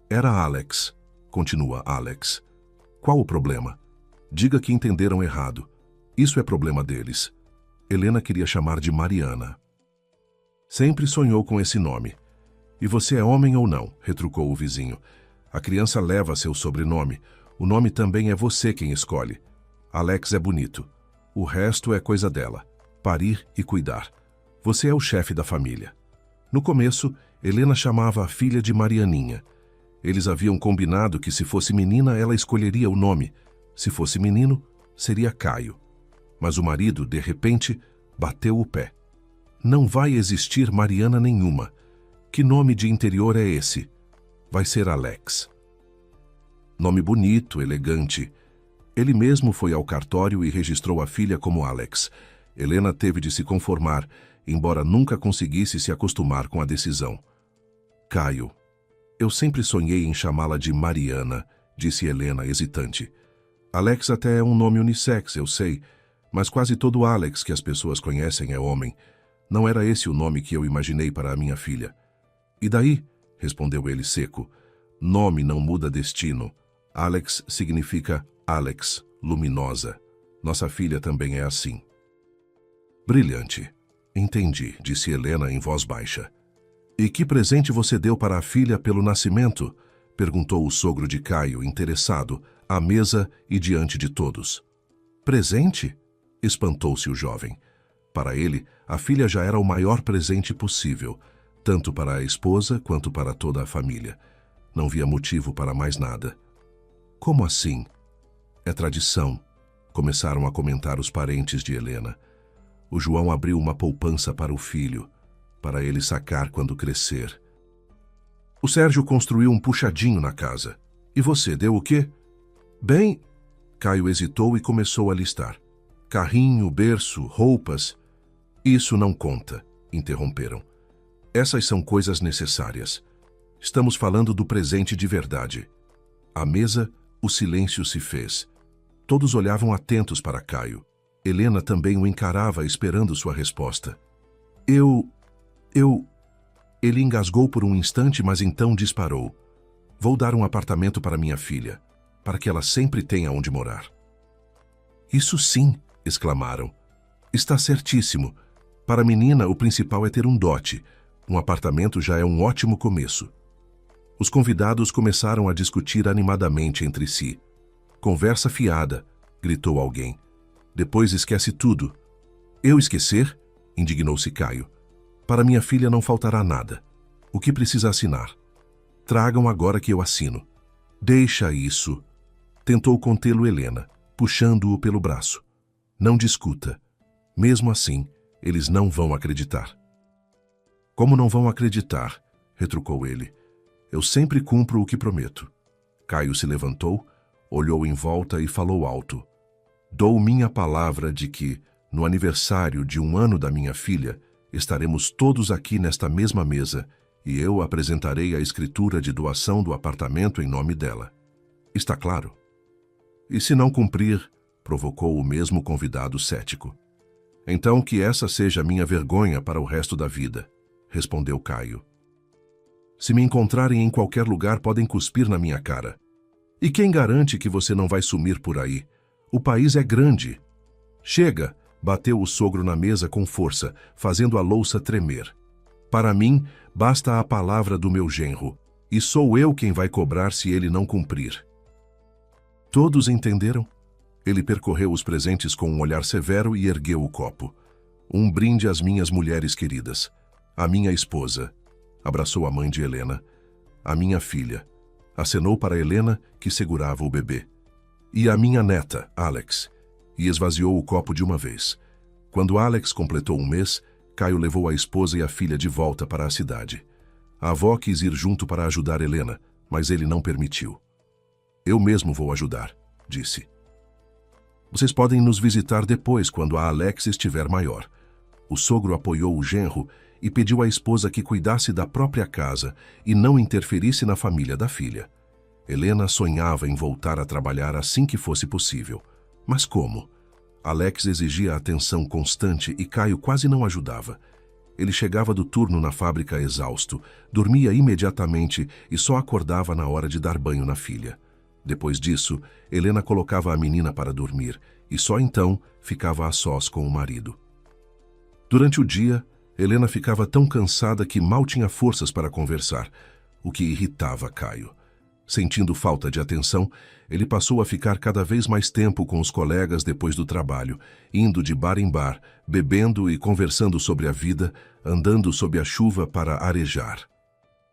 Era Alex." Continua Alex. "Qual o problema? Diga que entenderam errado. Isso é problema deles." Helena queria chamar de Mariana. "Sempre sonhou com esse nome." "E você é homem ou não?" retrucou o vizinho. "A criança leva seu sobrenome. O nome também é você quem escolhe. Alex é bonito. O resto é coisa dela. Parir e cuidar. Você é o chefe da família." No começo, Helena chamava a filha de Marianinha. Eles haviam combinado que se fosse menina, ela escolheria o nome. Se fosse menino, seria Caio. Mas o marido, de repente, bateu o pé. "Não vai existir Mariana nenhuma. Que nome de interior é esse? Vai ser Alex." Nome bonito, elegante. Ele mesmo foi ao cartório e registrou a filha como Alex. Helena teve de se conformar, embora nunca conseguisse se acostumar com a decisão. "Caio. Eu sempre sonhei em chamá-la de Mariana", disse Helena, hesitante. Alex até é um nome unissex, eu sei, mas quase todo Alex que as pessoas conhecem é homem. Não era esse o nome que eu imaginei para a minha filha. E daí? Respondeu ele seco. Nome não muda destino. Alex significa Alex, luminosa. Nossa filha também é assim. Brilhante. Entendi, disse Helena em voz baixa. E que presente você deu para a filha pelo nascimento? Perguntou o sogro de Caio, interessado, à mesa e diante de todos. Presente? Espantou-se o jovem. Para ele, a filha já era o maior presente possível, tanto para a esposa quanto para toda a família. Não via motivo para mais nada. Como assim? É tradição, começaram a comentar os parentes de Helena. O João abriu uma poupança para o filho, para ele sacar quando crescer. O Sérgio construiu um puxadinho na casa. E você, deu o quê? Bem, Caio hesitou e começou a listar. Carrinho, berço, roupas. Isso não conta, interromperam. Essas são coisas necessárias. Estamos falando do presente de verdade. À mesa, o silêncio se fez. Todos olhavam atentos para Caio. Helena também o encarava esperando sua resposta. Ele engasgou por um instante, mas então disparou. Vou dar um apartamento para minha filha, para que ela sempre tenha onde morar. Isso sim, exclamaram. Está certíssimo. Para a menina, o principal é ter um dote. Um apartamento já é um ótimo começo. Os convidados começaram a discutir animadamente entre si. Conversa fiada, gritou alguém. Depois esquece tudo. Eu esquecer? Indignou-se Caio. Para minha filha não faltará nada. O que precisa assinar? Tragam agora que eu assino. Deixa isso. Tentou contê-lo Helena, puxando-o pelo braço. Não discuta. Mesmo assim, eles não vão acreditar. Como não vão acreditar? Retrucou ele. Eu sempre cumpro o que prometo. Caio se levantou, olhou em volta e falou alto. Dou minha palavra de que, no aniversário de 1 ano da minha filha, estaremos todos aqui nesta mesma mesa e eu apresentarei a escritura de doação do apartamento em nome dela. Está claro? E se não cumprir, provocou o mesmo convidado cético. Então que essa seja minha vergonha para o resto da vida, respondeu Caio. Se me encontrarem em qualquer lugar, podem cuspir na minha cara. E quem garante que você não vai sumir por aí? O país é grande. Chega, bateu o sogro na mesa com força, fazendo a louça tremer. Para mim, basta a palavra do meu genro, e sou eu quem vai cobrar se ele não cumprir. Todos entenderam? Ele percorreu os presentes com um olhar severo e ergueu o copo. Um brinde às minhas mulheres queridas. A minha esposa. Abraçou a mãe de Helena. A minha filha. Acenou para Helena, que segurava o bebê. E a minha neta, Alex. E esvaziou o copo de uma vez. Quando Alex completou 1 mês, Caio levou a esposa e a filha de volta para a cidade. A avó quis ir junto para ajudar Helena, mas ele não permitiu. Eu mesmo vou ajudar, disse. Vocês podem nos visitar depois, quando a Alex estiver maior. O sogro apoiou o genro e pediu à esposa que cuidasse da própria casa e não interferisse na família da filha. Helena sonhava em voltar a trabalhar assim que fosse possível. Mas como? Alex exigia atenção constante e Caio quase não ajudava. Ele chegava do turno na fábrica exausto, dormia imediatamente e só acordava na hora de dar banho na filha. Depois disso, Helena colocava a menina para dormir e só então ficava a sós com o marido. Durante o dia, Helena ficava tão cansada que mal tinha forças para conversar, o que irritava Caio. Sentindo falta de atenção, ele passou a ficar cada vez mais tempo com os colegas depois do trabalho, indo de bar em bar, bebendo e conversando sobre a vida, andando sob a chuva para arejar.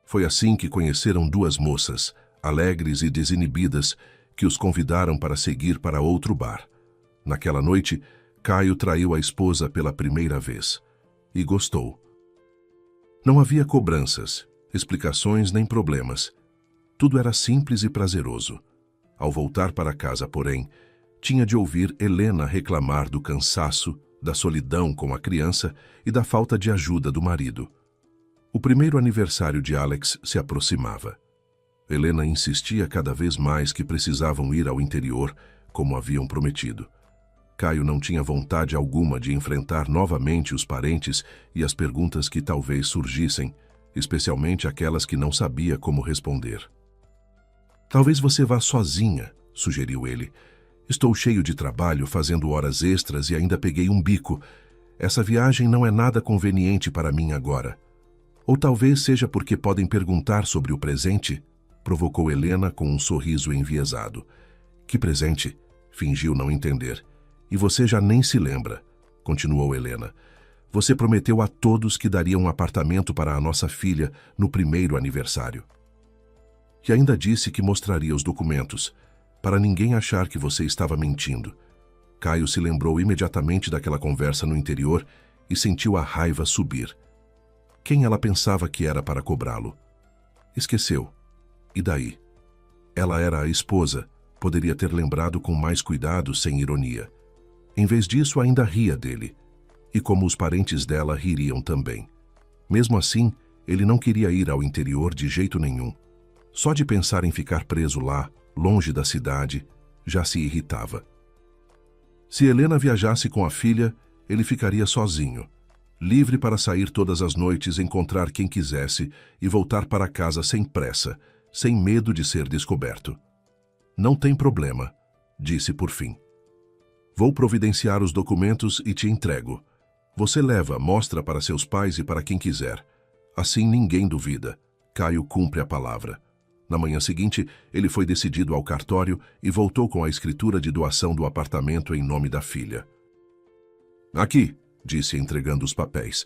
Foi assim que conheceram 2 moças, alegres e desinibidas, que os convidaram para seguir para outro bar. Naquela noite, Caio traiu a esposa pela primeira vez. E gostou. Não havia cobranças, explicações nem problemas. Tudo era simples e prazeroso. Ao voltar para casa, porém, tinha de ouvir Helena reclamar do cansaço, da solidão com a criança e da falta de ajuda do marido. O primeiro aniversário de Alex se aproximava. Helena insistia cada vez mais que precisavam ir ao interior, como haviam prometido. Caio não tinha vontade alguma de enfrentar novamente os parentes e as perguntas que talvez surgissem, especialmente aquelas que não sabia como responder. "Talvez você vá sozinha", sugeriu ele. "Estou cheio de trabalho, fazendo horas extras e ainda peguei um bico. Essa viagem não é nada conveniente para mim agora. Ou talvez seja porque podem perguntar sobre o presente", provocou Helena com um sorriso enviesado. "Que presente?", fingiu não entender. "E você já nem se lembra", continuou Helena. "Você prometeu a todos que daria um apartamento para a nossa filha no primeiro aniversário. E ainda disse que mostraria os documentos, para ninguém achar que você estava mentindo." Caio se lembrou imediatamente daquela conversa no interior e sentiu a raiva subir. Quem ela pensava que era para cobrá-lo? Esqueceu. E daí? Ela era a esposa, poderia ter lembrado com mais cuidado, sem ironia. Em vez disso, ainda ria dele. E como os parentes dela ririam também. Mesmo assim, ele não queria ir ao interior de jeito nenhum. Só de pensar em ficar preso lá, longe da cidade, já se irritava. Se Helena viajasse com a filha, ele ficaria sozinho, livre para sair todas as noites, encontrar quem quisesse e voltar para casa sem pressa, sem medo de ser descoberto. "Não tem problema", disse por fim. "Vou providenciar os documentos e te entrego. Você leva, mostra para seus pais e para quem quiser. Assim ninguém duvida." Caio cumpre a palavra. Na manhã seguinte, ele foi decidido ao cartório e voltou com a escritura de doação do apartamento em nome da filha. "Aqui", disse entregando os papéis.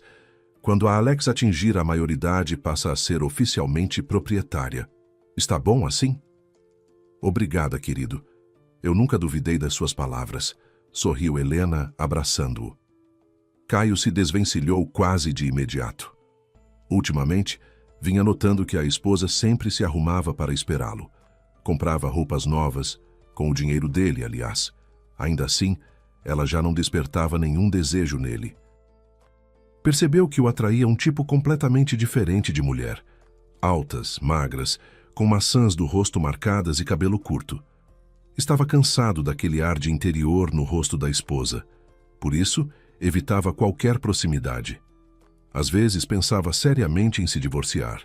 "Quando a Alex atingir a maioridade, passa a ser oficialmente proprietária. Está bom assim?" "Obrigada, querido. Eu nunca duvidei das suas palavras", sorriu Helena, abraçando-o. Caio se desvencilhou quase de imediato. Ultimamente, vinha notando que a esposa sempre se arrumava para esperá-lo. Comprava roupas novas, com o dinheiro dele, aliás. Ainda assim, ela já não despertava nenhum desejo nele. Percebeu que o atraía um tipo completamente diferente de mulher. Altas, magras, com maçãs do rosto marcadas e cabelo curto. Estava cansado daquele ar de interior no rosto da esposa. Por isso, evitava qualquer proximidade. Às vezes pensava seriamente em se divorciar,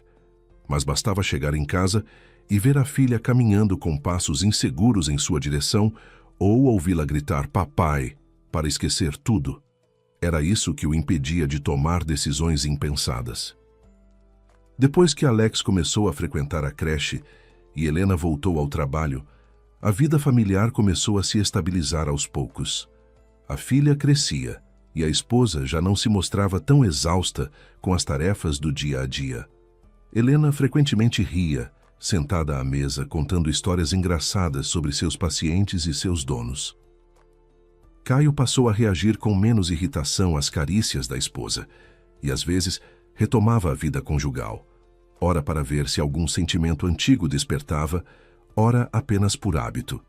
mas bastava chegar em casa e ver a filha caminhando com passos inseguros em sua direção ou ouvi-la gritar "papai" para esquecer tudo. Era isso que o impedia de tomar decisões impensadas. Depois que Alex começou a frequentar a creche e Helena voltou ao trabalho, a vida familiar começou a se estabilizar aos poucos. A filha crescia e a esposa já não se mostrava tão exausta com as tarefas do dia a dia. Helena frequentemente ria, sentada à mesa contando histórias engraçadas sobre seus pacientes e seus donos. Caio passou a reagir com menos irritação às carícias da esposa e, às vezes, retomava a vida conjugal, ora para ver se algum sentimento antigo despertava, ora apenas por hábito.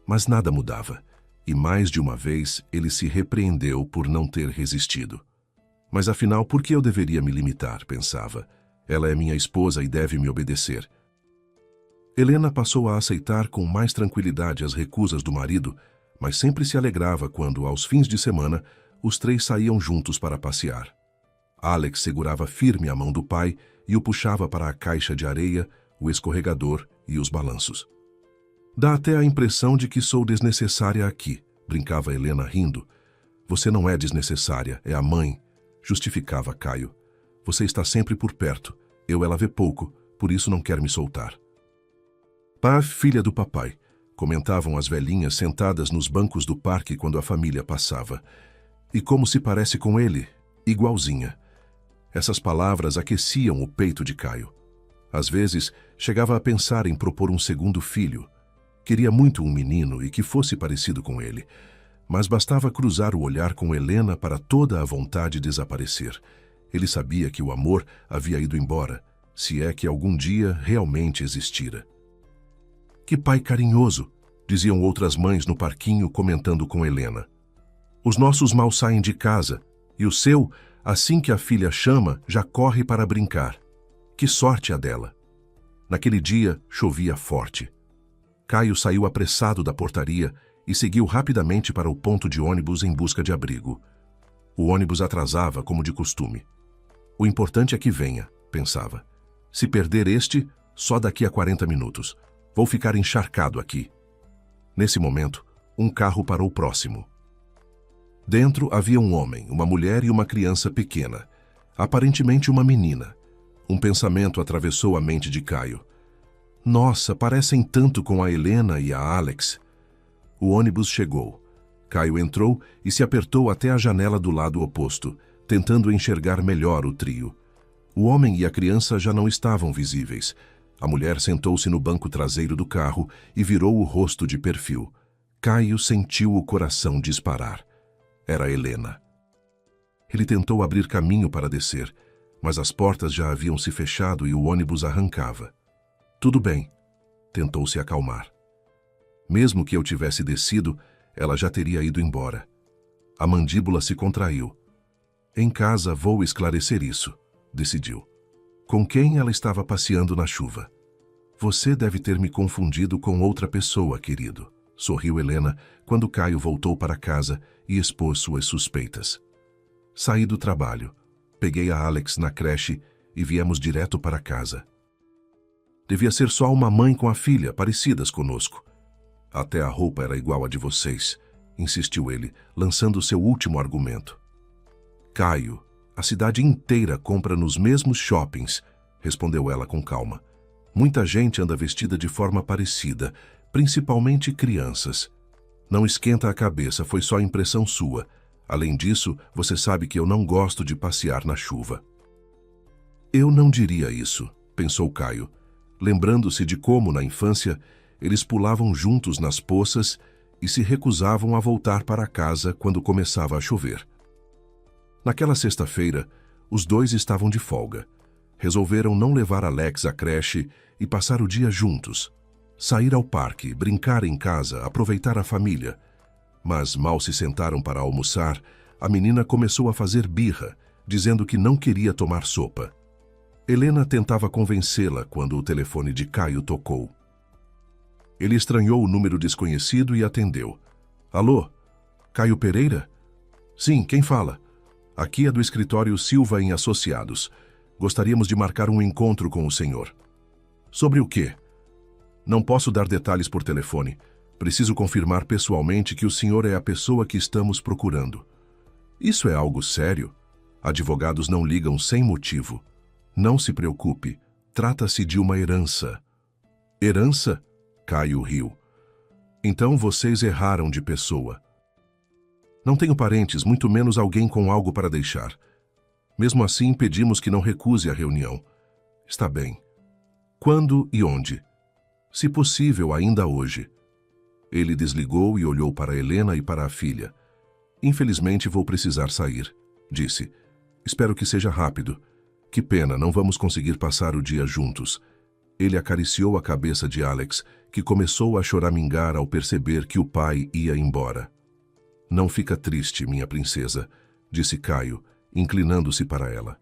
Mas nada mudava. E mais de uma vez ele se repreendeu por não ter resistido. Mas afinal, por que eu deveria me limitar? Pensava. Ela é minha esposa e deve me obedecer. Helena passou a aceitar com mais tranquilidade as recusas do marido, mas sempre se alegrava quando, aos fins de semana, os três saíam juntos para passear. Alex segurava firme a mão do pai e o puxava para a caixa de areia, o escorregador e os balanços. "Dá até a impressão de que sou desnecessária aqui", brincava Helena rindo. "Você não é desnecessária, é a mãe", justificava Caio. "Você está sempre por perto. Ela vê pouco, por isso não quer me soltar." "Pá, filha do papai", comentavam as velhinhas sentadas nos bancos do parque quando a família passava. "E como se parece com ele, igualzinha." Essas palavras aqueciam o peito de Caio. Às vezes, chegava a pensar em propor um segundo filho. Queria muito um menino e que fosse parecido com ele, mas bastava cruzar o olhar com Helena para toda a vontade desaparecer. Ele sabia que o amor havia ido embora, se é que algum dia realmente existira. "Que pai carinhoso", diziam outras mães no parquinho comentando com Helena. "Os nossos mal saem de casa, e o seu, assim que a filha chama, já corre para brincar. Que sorte a dela." Naquele dia, chovia forte. Caio saiu apressado da portaria e seguiu rapidamente para o ponto de ônibus em busca de abrigo. O ônibus atrasava, como de costume. O importante é que venha, pensava. Se perder este, só daqui a 40 minutos. Vou ficar encharcado aqui. Nesse momento, um carro parou próximo. Dentro havia um homem, uma mulher e uma criança pequena, aparentemente uma menina. Um pensamento atravessou a mente de Caio. Nossa, parecem tanto com a Helena e a Alex. O ônibus chegou. Caio entrou e se apertou até a janela do lado oposto, tentando enxergar melhor o trio. O homem e a criança já não estavam visíveis. A mulher sentou-se no banco traseiro do carro e virou o rosto de perfil. Caio sentiu o coração disparar. Era Helena. Ele tentou abrir caminho para descer, mas as portas já haviam se fechado e o ônibus arrancava. Tudo bem, tentou se acalmar. Mesmo que eu tivesse descido, ela já teria ido embora. A mandíbula se contraiu. Em casa vou esclarecer isso, decidiu. Com quem ela estava passeando na chuva? Você deve ter me confundido com outra pessoa, querido, sorriu Helena quando Caio voltou para casa e expôs suas suspeitas. Saí do trabalho, peguei a Alex na creche e viemos direto para casa. Devia ser só uma mãe com a filha, parecidas conosco. Até a roupa era igual à de vocês, insistiu ele, lançando seu último argumento. Caio, a cidade inteira compra nos mesmos shoppings, respondeu ela com calma. Muita gente anda vestida de forma parecida, principalmente crianças. Não esquenta a cabeça, foi só impressão sua. Além disso, você sabe que eu não gosto de passear na chuva. Eu não diria isso, pensou Caio, lembrando-se de como, na infância, eles pulavam juntos nas poças e se recusavam a voltar para casa quando começava a chover. Naquela sexta-feira, os dois estavam de folga. Resolveram não levar Alex à creche e passar o dia juntos. Sair ao parque, brincar em casa, aproveitar a família. Mas mal se sentaram para almoçar, a menina começou a fazer birra, dizendo que não queria tomar sopa. Helena tentava convencê-la quando o telefone de Caio tocou. Ele estranhou o número desconhecido e atendeu. Alô? Caio Pereira? Sim, quem fala? Aqui é do escritório Silva em Associados. Gostaríamos de marcar um encontro com o senhor. Sobre o quê? Não posso dar detalhes por telefone. Preciso confirmar pessoalmente que o senhor é a pessoa que estamos procurando. Isso é algo sério? Advogados não ligam sem motivo. Não se preocupe. Trata-se de uma herança. Herança? Caio riu. Então vocês erraram de pessoa. Não tenho parentes, muito menos alguém com algo para deixar. Mesmo assim, pedimos que não recuse a reunião. Está bem. Quando e onde? Se possível, ainda hoje. Ele desligou e olhou para Helena e para a filha. Infelizmente, vou precisar sair, disse. Espero que seja rápido. Que pena, não vamos conseguir passar o dia juntos. Ele acariciou a cabeça de Alex, que começou a choramingar ao perceber que o pai ia embora. Não fica triste, minha princesa, disse Caio, inclinando-se para ela.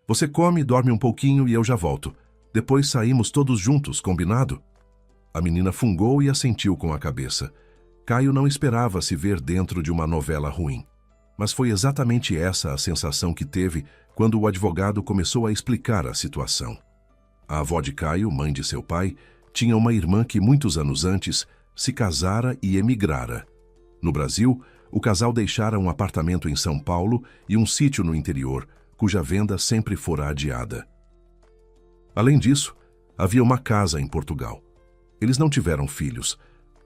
Você come, dorme um pouquinho e eu já volto. Depois saímos todos juntos, combinado? A menina fungou e assentiu com a cabeça. Caio não esperava se ver dentro de uma novela ruim. Mas foi exatamente essa a sensação que teve quando o advogado começou a explicar a situação. A avó de Caio, mãe de seu pai, tinha uma irmã que muitos anos antes se casara e emigrara. No Brasil, o casal deixara um apartamento em São Paulo e um sítio no interior, cuja venda sempre fora adiada. Além disso, havia uma casa em Portugal. Eles não tiveram filhos.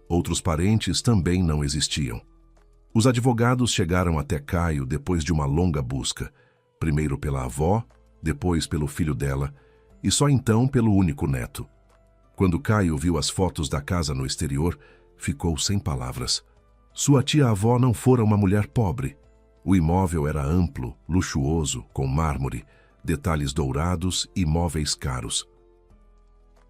Outros parentes também não existiam. Os advogados chegaram até Caio depois de uma longa busca, primeiro pela avó, depois pelo filho dela, e só então pelo único neto. Quando Caio viu as fotos da casa no exterior, ficou sem palavras. Sua tia-avó não fora uma mulher pobre. O imóvel era amplo, luxuoso, com mármore, detalhes dourados e móveis caros.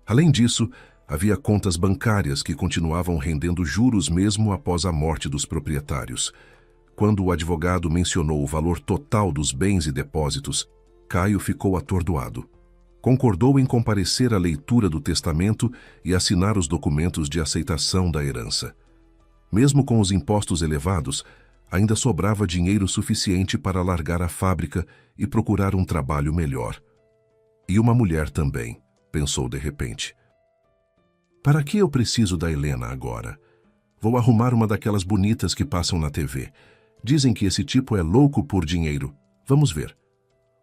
Além disso, havia contas bancárias que continuavam rendendo juros mesmo após a morte dos proprietários. Quando o advogado mencionou o valor total dos bens e depósitos, Caio ficou atordoado. concordou em comparecer à leitura do testamento e assinar os documentos de aceitação da herança. Mesmo com os impostos elevados, ainda sobrava dinheiro suficiente para largar a fábrica e procurar um trabalho melhor. E uma mulher também, pensou de repente. Para que eu preciso da Helena agora? Vou arrumar uma daquelas bonitas que passam na TV. Dizem que esse tipo é louco por dinheiro. Vamos ver.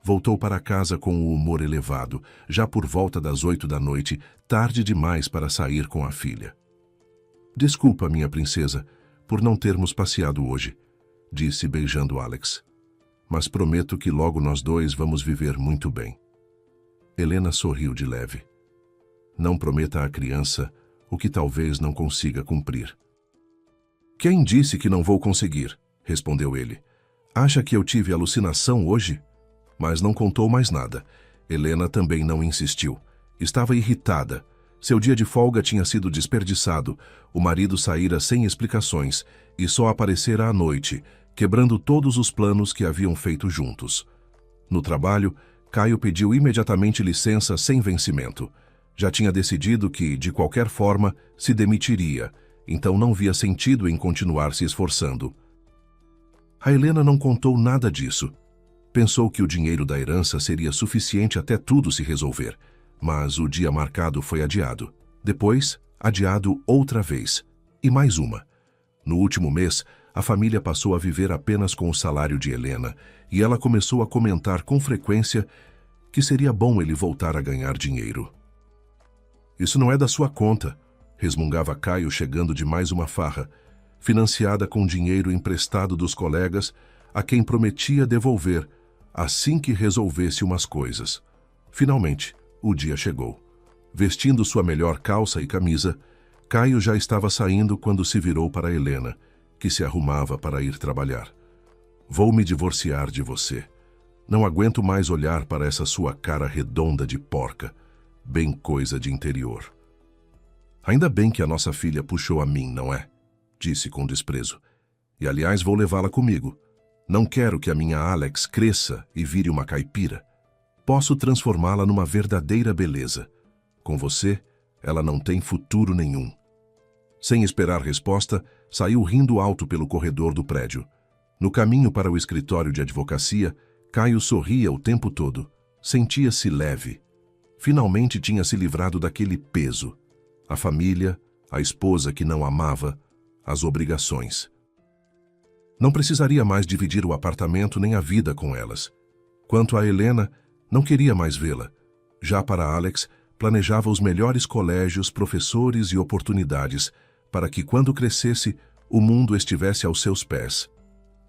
Voltou para casa com o humor elevado, já por volta das 8 da noite, tarde demais para sair com a filha. Desculpa, minha princesa, por não termos passeado hoje, disse beijando Alex. Mas prometo que logo nós dois vamos viver muito bem. Helena sorriu de leve. Não prometa à criança o que talvez não consiga cumprir. Quem disse que não vou conseguir? Respondeu ele. Acha que eu tive alucinação hoje? Mas não contou mais nada. Helena também não insistiu. Estava irritada. Seu dia de folga tinha sido desperdiçado. O marido saíra sem explicações e só aparecera à noite, quebrando todos os planos que haviam feito juntos. No trabalho, Caio pediu imediatamente licença sem vencimento. Já tinha decidido que, de qualquer forma, se demitiria, então não via sentido em continuar se esforçando. A Helena não contou nada disso. Pensou que o dinheiro da herança seria suficiente até tudo se resolver, mas o dia marcado foi adiado. Depois, adiado outra vez, e mais uma. No último mês, a família passou a viver apenas com o salário de Helena, e ela começou a comentar com frequência que seria bom ele voltar a ganhar dinheiro. Isso não é da sua conta, resmungava Caio chegando de mais uma farra, financiada com dinheiro emprestado dos colegas, a quem prometia devolver, assim que resolvesse umas coisas. Finalmente, o dia chegou. Vestindo sua melhor calça e camisa, Caio já estava saindo quando se virou para Helena, que se arrumava para ir trabalhar. Vou me divorciar de você. Não aguento mais olhar para essa sua cara redonda de porca, bem coisa de interior. Ainda bem que a nossa filha puxou a mim, não é? Disse com desprezo. E aliás vou levá-la comigo. Não quero que a minha Alex cresça e vire uma caipira. Posso transformá-la numa verdadeira beleza. Com você, ela não tem futuro nenhum. Sem esperar resposta, saiu rindo alto pelo corredor do prédio. No caminho para o escritório de advocacia, Caio sorria o tempo todo. Sentia-se leve. Finalmente tinha se livrado daquele peso. A família, a esposa que não amava, as obrigações. Não precisaria mais dividir o apartamento nem a vida com elas. Quanto a Helena, não queria mais vê-la. Já para Alex, planejava os melhores colégios, professores e oportunidades para que, quando crescesse, o mundo estivesse aos seus pés.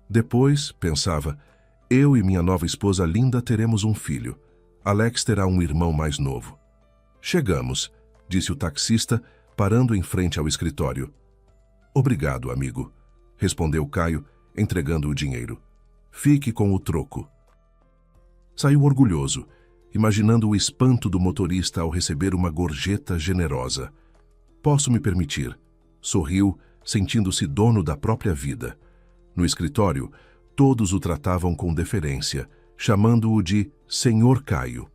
Depois, pensava, eu e minha nova esposa linda teremos um filho. Alex terá um irmão mais novo. Chegamos, disse o taxista, parando em frente ao escritório. Obrigado, amigo, respondeu Caio, entregando o dinheiro. Fique com o troco. Saiu orgulhoso, imaginando o espanto do motorista ao receber uma gorjeta generosa. Posso me permitir. Sorriu, sentindo-se dono da própria vida. No escritório, todos o tratavam com deferência, chamando-o de Senhor Caio.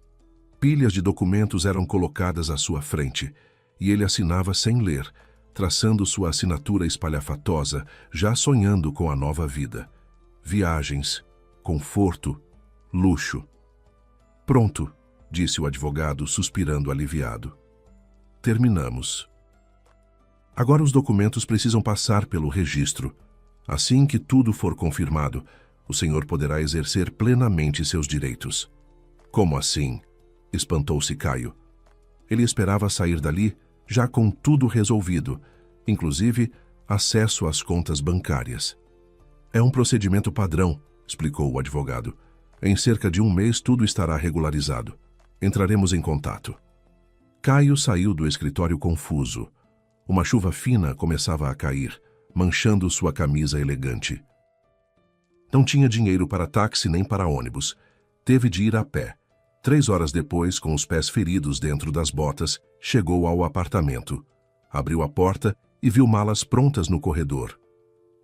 Pilhas de documentos eram colocadas à sua frente, e ele assinava sem ler, traçando sua assinatura espalhafatosa, já sonhando com a nova vida. Viagens, conforto, luxo. Pronto, disse o advogado, suspirando aliviado. Terminamos. Agora os documentos precisam passar pelo registro. Assim que tudo for confirmado, o senhor poderá exercer plenamente seus direitos. Como assim? Espantou-se Caio. Ele esperava sair dali já com tudo resolvido, inclusive acesso às contas bancárias. É um procedimento padrão, explicou o advogado. Em cerca de um mês tudo estará regularizado. Entraremos em contato. Caio saiu do escritório confuso. Uma chuva fina começava a cair, manchando sua camisa elegante. Não tinha dinheiro para táxi nem para ônibus. Teve de ir a pé. 3 horas depois, com os pés feridos dentro das botas, chegou ao apartamento. Abriu a porta e viu malas prontas no corredor.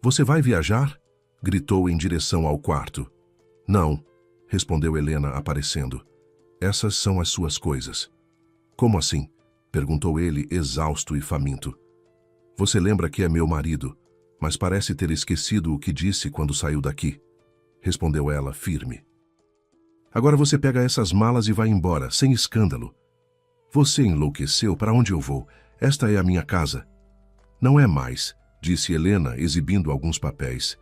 Você vai viajar? Gritou em direção ao quarto. Não, respondeu Helena aparecendo. Essas são as suas coisas. Como assim? Perguntou ele, exausto e faminto. Você lembra que é meu marido, mas parece ter esquecido o que disse quando saiu daqui. Respondeu ela, firme. Agora você pega essas malas e vai embora, sem escândalo. Você enlouqueceu? Para onde eu vou? Esta é a minha casa. Não é mais, disse Helena, exibindo alguns papéis.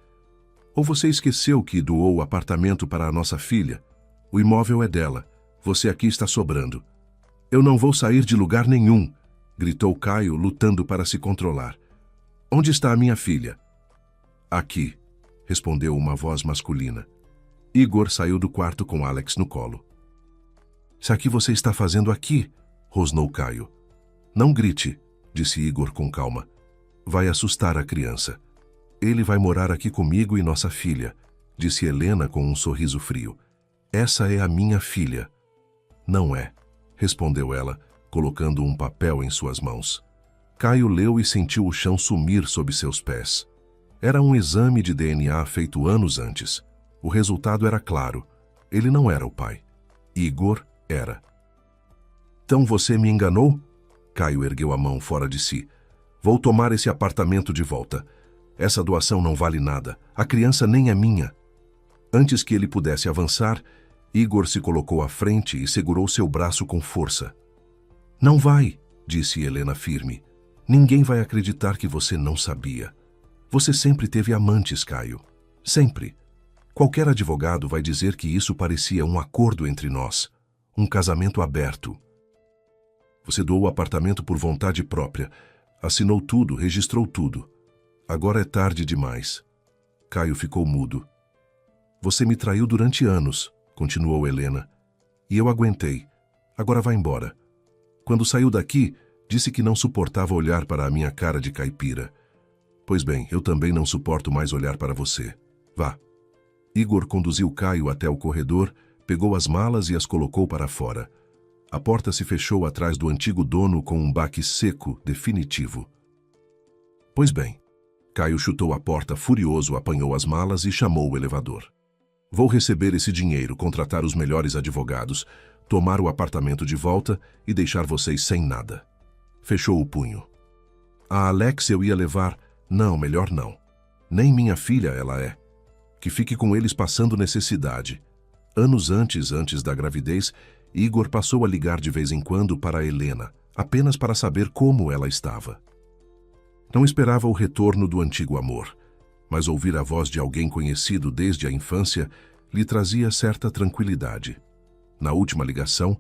Ou você esqueceu que doou o apartamento para a nossa filha? O imóvel é dela. Você aqui está sobrando. Eu não vou sair de lugar nenhum, gritou Caio, lutando para se controlar. Onde está a minha filha? Aqui, respondeu uma voz masculina. Igor saiu do quarto com Alex no colo. "O que você está fazendo aqui?" rosnou Caio. "Não grite", disse Igor com calma. "Vai assustar a criança." "Ele vai morar aqui comigo e nossa filha", disse Helena com um sorriso frio. "Essa é a minha filha." "Não é", respondeu ela, colocando um papel em suas mãos. Caio leu e sentiu o chão sumir sob seus pés. Era um exame de DNA feito anos antes. O resultado era claro. Ele não era o pai. Igor era. "Então você me enganou?" Caio ergueu a mão fora de si. "Vou tomar esse apartamento de volta. Essa doação não vale nada. A criança nem é minha." Antes que ele pudesse avançar, Igor se colocou à frente e segurou seu braço com força. "Não vai", disse Helena firme. "Ninguém vai acreditar que você não sabia. Você sempre teve amantes, Caio. Sempre. Qualquer advogado vai dizer que isso parecia um acordo entre nós. Um casamento aberto. Você doou o apartamento por vontade própria. Assinou tudo, registrou tudo. Agora é tarde demais." Caio ficou mudo. "Você me traiu durante anos", continuou Helena. "E eu aguentei. Agora vá embora. Quando saiu daqui, disse que não suportava olhar para a minha cara de caipira. Pois bem, eu também não suporto mais olhar para você. Vá." Igor conduziu Caio até o corredor, pegou as malas e as colocou para fora. A porta se fechou atrás do antigo dono com um baque seco, definitivo. "Pois bem." Caio chutou a porta furioso, apanhou as malas e chamou o elevador. "Vou receber esse dinheiro, contratar os melhores advogados, tomar o apartamento de volta e deixar vocês sem nada." Fechou o punho. "A Alex eu ia levar." "Não, melhor não. Nem minha filha ela é. Que fique com eles passando necessidade." Anos antes da gravidez, Igor passou a ligar de vez em quando para Helena, apenas para saber como ela estava. Não esperava o retorno do antigo amor, mas ouvir a voz de alguém conhecido desde a infância lhe trazia certa tranquilidade. Na última ligação,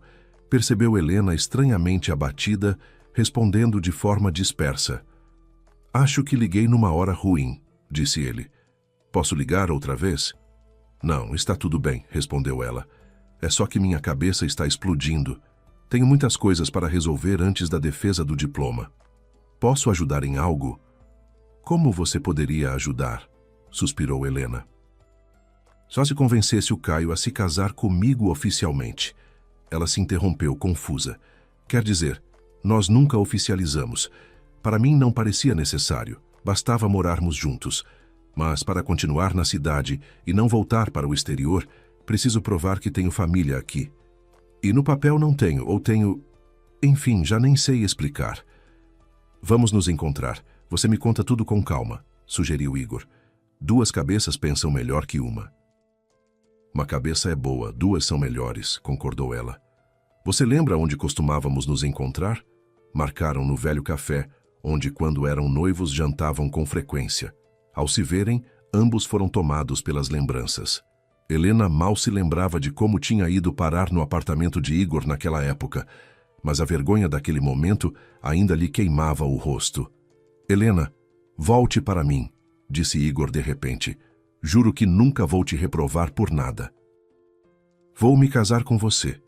percebeu Helena estranhamente abatida, respondendo de forma dispersa. "Acho que liguei numa hora ruim", disse ele. "Posso ligar outra vez?" "Não, está tudo bem", respondeu ela. "É só que minha cabeça está explodindo. Tenho muitas coisas para resolver antes da defesa do diploma. Posso ajudar em algo?" "Como você poderia ajudar?" suspirou Helena. "Só se convencesse o Caio a se casar comigo oficialmente." Ela se interrompeu, confusa. "Quer dizer, nós nunca oficializamos. Para mim não parecia necessário. Bastava morarmos juntos. Mas para continuar na cidade e não voltar para o exterior, preciso provar que tenho família aqui. E no papel não tenho, ou tenho... Enfim, já nem sei explicar." "Vamos nos encontrar. Você me conta tudo com calma", sugeriu Igor. "Duas cabeças pensam melhor que uma." "Uma cabeça é boa, duas são melhores", concordou ela. "Você lembra onde costumávamos nos encontrar?" Marcaram no velho café, onde quando eram noivos jantavam com frequência. Ao se verem, ambos foram tomados pelas lembranças. Helena mal se lembrava de como tinha ido parar no apartamento de Igor naquela época, mas a vergonha daquele momento ainda lhe queimava o rosto. "Helena, volte para mim", disse Igor de repente. "Juro que nunca vou te reprovar por nada. Vou me casar com você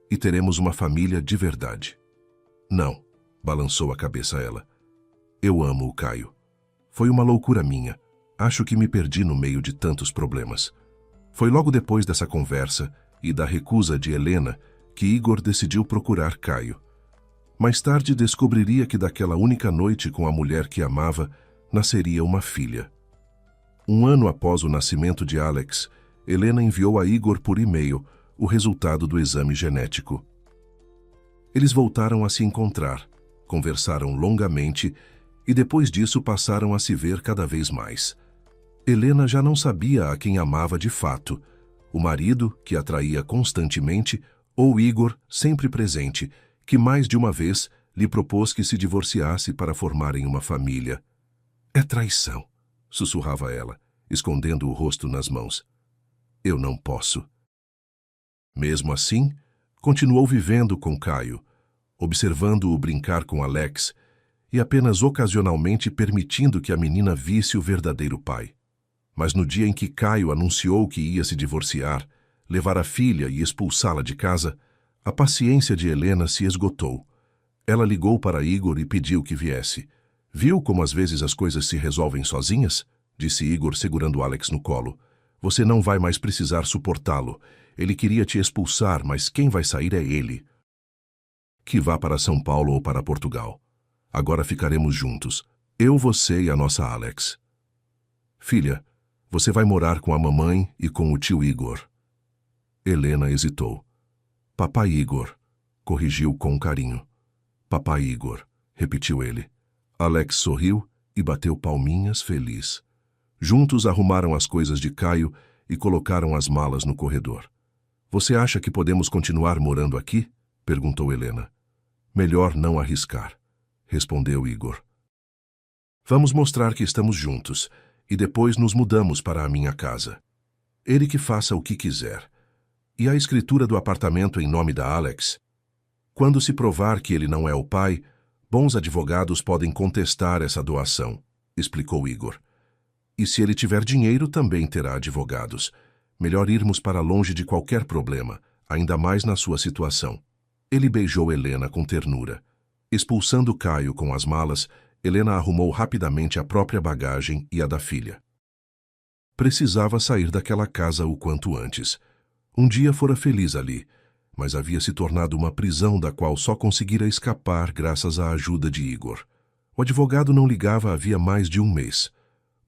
e teremos uma família de verdade." "Não", balançou a cabeça ela. "Eu amo o Caio. Foi uma loucura minha. Acho que me perdi no meio de tantos problemas." Foi logo depois dessa conversa e da recusa de Helena que Igor decidiu procurar Caio. Mais tarde descobriria que daquela única noite com a mulher que amava nasceria uma filha. Um ano após o nascimento de Alex, Helena enviou a Igor por e-mail o resultado do exame genético. Eles voltaram a se encontrar, conversaram longamente e depois disso passaram a se ver cada vez mais. Helena já não sabia a quem amava de fato, o marido, que a traía constantemente, ou Igor, sempre presente, que mais de uma vez lhe propôs que se divorciasse para formarem uma família. É traição, sussurrava ela, escondendo o rosto nas mãos. Eu não posso. Mesmo assim, continuou vivendo com Caio, observando-o brincar com Alex e apenas ocasionalmente permitindo que a menina visse o verdadeiro pai. Mas no dia em que Caio anunciou que ia se divorciar, levar a filha e expulsá-la de casa, a paciência de Helena se esgotou. Ela ligou para Igor e pediu que viesse. Viu como às vezes as coisas se resolvem sozinhas? Disse Igor segurando Alex no colo. Você não vai mais precisar suportá-lo. Ele queria te expulsar, mas quem vai sair é ele. Que vá para São Paulo ou para Portugal. Agora ficaremos juntos. Eu, você e a nossa Alex. Filha, você vai morar com a mamãe e com o tio Igor. Helena hesitou. Papai Igor, corrigiu com carinho. Papai Igor, repetiu ele. Alex sorriu e bateu palminhas feliz. Juntos arrumaram as coisas de Caio e colocaram as malas no corredor. Você acha que podemos continuar morando aqui? Perguntou Helena. Melhor não arriscar, respondeu Igor. Vamos mostrar que estamos juntos e depois nos mudamos para a minha casa. Ele que faça o que quiser. E a escritura do apartamento em nome da Alex? Quando se provar que ele não é o pai, bons advogados podem contestar essa doação, explicou Igor. E se ele tiver dinheiro, também terá advogados. Melhor irmos para longe de qualquer problema, ainda mais na sua situação. Ele beijou Helena com ternura. Expulsando Caio com as malas, Helena arrumou rapidamente a própria bagagem e a da filha. Precisava sair daquela casa o quanto antes. Um dia fora feliz ali, mas havia se tornado uma prisão da qual só conseguira escapar graças à ajuda de Igor. O advogado não ligava havia mais de um mês.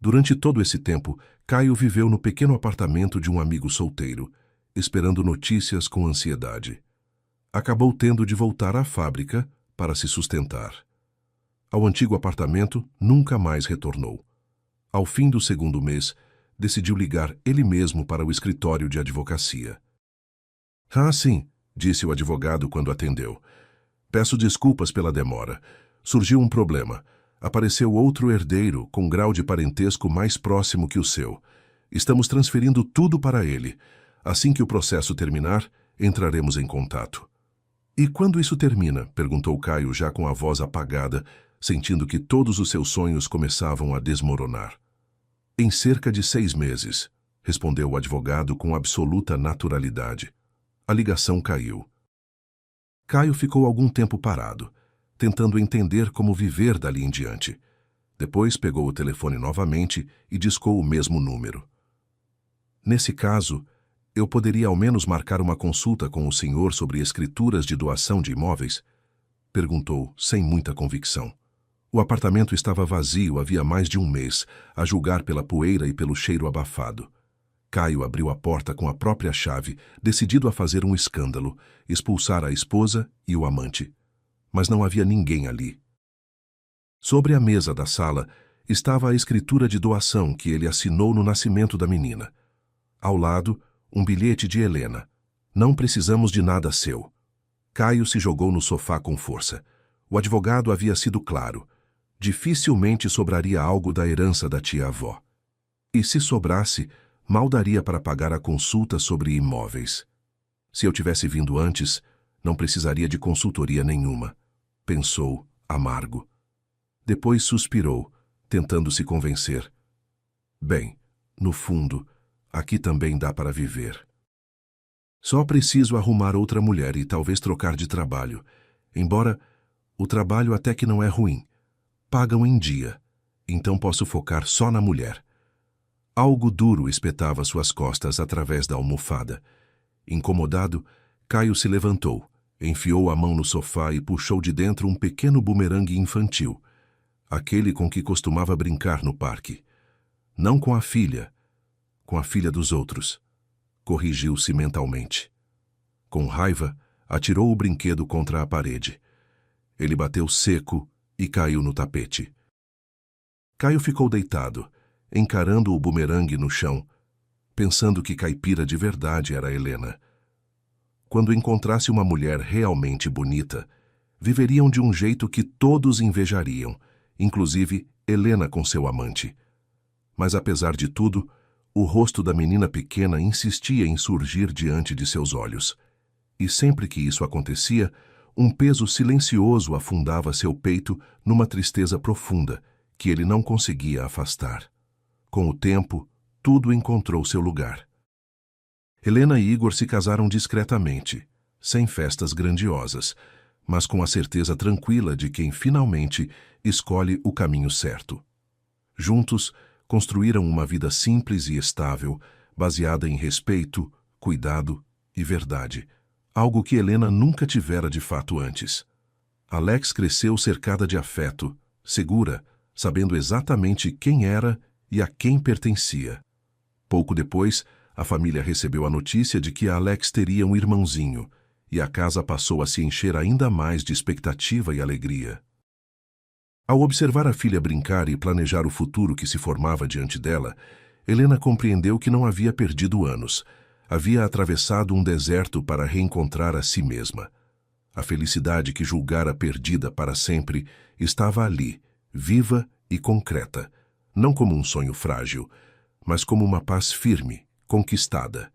Durante todo esse tempo, Caio viveu no pequeno apartamento de um amigo solteiro, esperando notícias com ansiedade. Acabou tendo de voltar à fábrica para se sustentar. Ao antigo apartamento, nunca mais retornou. Ao fim do segundo mês, decidiu ligar ele mesmo para o escritório de advocacia. Ah, sim, disse o advogado quando atendeu. Peço desculpas pela demora. Surgiu um problema. Apareceu outro herdeiro com grau de parentesco mais próximo que o seu. Estamos transferindo tudo para ele. Assim que o processo terminar, entraremos em contato. E quando isso termina? Perguntou Caio já com a voz apagada, sentindo que todos os seus sonhos começavam a desmoronar. Em cerca de 6 meses, respondeu o advogado com absoluta naturalidade. A ligação caiu. Caio ficou algum tempo parado, tentando entender como viver dali em diante. Depois pegou o telefone novamente e discou o mesmo número. Nesse caso, eu poderia ao menos marcar uma consulta com o senhor sobre escrituras de doação de imóveis? Perguntou, sem muita convicção. O apartamento estava vazio havia mais de um mês, a julgar pela poeira e pelo cheiro abafado. Caio abriu a porta com a própria chave, decidido a fazer um escândalo, expulsar a esposa e o amante. Mas não havia ninguém ali. Sobre a mesa da sala estava a escritura de doação que ele assinou no nascimento da menina. Ao lado, um bilhete de Helena. Não precisamos de nada seu. Caio se jogou no sofá com força. O advogado havia sido claro. Dificilmente sobraria algo da herança da tia-avó. E se sobrasse, mal daria para pagar a consulta sobre imóveis. Se eu tivesse vindo antes, não precisaria de consultoria nenhuma, pensou, amargo. Depois suspirou, tentando se convencer. Bem, no fundo, aqui também dá para viver. Só preciso arrumar outra mulher e talvez trocar de trabalho, embora o trabalho até que não é ruim. Pagam em dia, então posso focar só na mulher. Algo duro espetava suas costas através da almofada. Incomodado, Caio se levantou, enfiou a mão no sofá e puxou de dentro um pequeno bumerangue infantil, aquele com que costumava brincar no parque. Não com a filha dos outros. Corrigiu-se mentalmente. Com raiva, atirou o brinquedo contra a parede. Ele bateu seco e caiu no tapete. Caio ficou deitado, encarando o bumerangue no chão, pensando que caipira de verdade era Helena. Quando encontrasse uma mulher realmente bonita, viveriam de um jeito que todos invejariam, inclusive Helena com seu amante. Mas apesar de tudo, o rosto da menina pequena insistia em surgir diante de seus olhos. E sempre que isso acontecia, um peso silencioso afundava seu peito numa tristeza profunda, que ele não conseguia afastar. Com o tempo, tudo encontrou seu lugar. Helena e Igor se casaram discretamente, sem festas grandiosas, mas com a certeza tranquila de quem finalmente escolhe o caminho certo. Juntos, construíram uma vida simples e estável, baseada em respeito, cuidado e verdade, algo que Helena nunca tivera de fato antes. Alex cresceu cercada de afeto, segura, sabendo exatamente quem era e a quem pertencia. Pouco depois, a família recebeu a notícia de que Alex teria um irmãozinho, e a casa passou a se encher ainda mais de expectativa e alegria. Ao observar a filha brincar e planejar o futuro que se formava diante dela, Helena compreendeu que não havia perdido anos. Havia atravessado um deserto para reencontrar a si mesma. A felicidade que julgara perdida para sempre estava ali, viva e concreta, não como um sonho frágil, mas como uma paz firme, conquistada.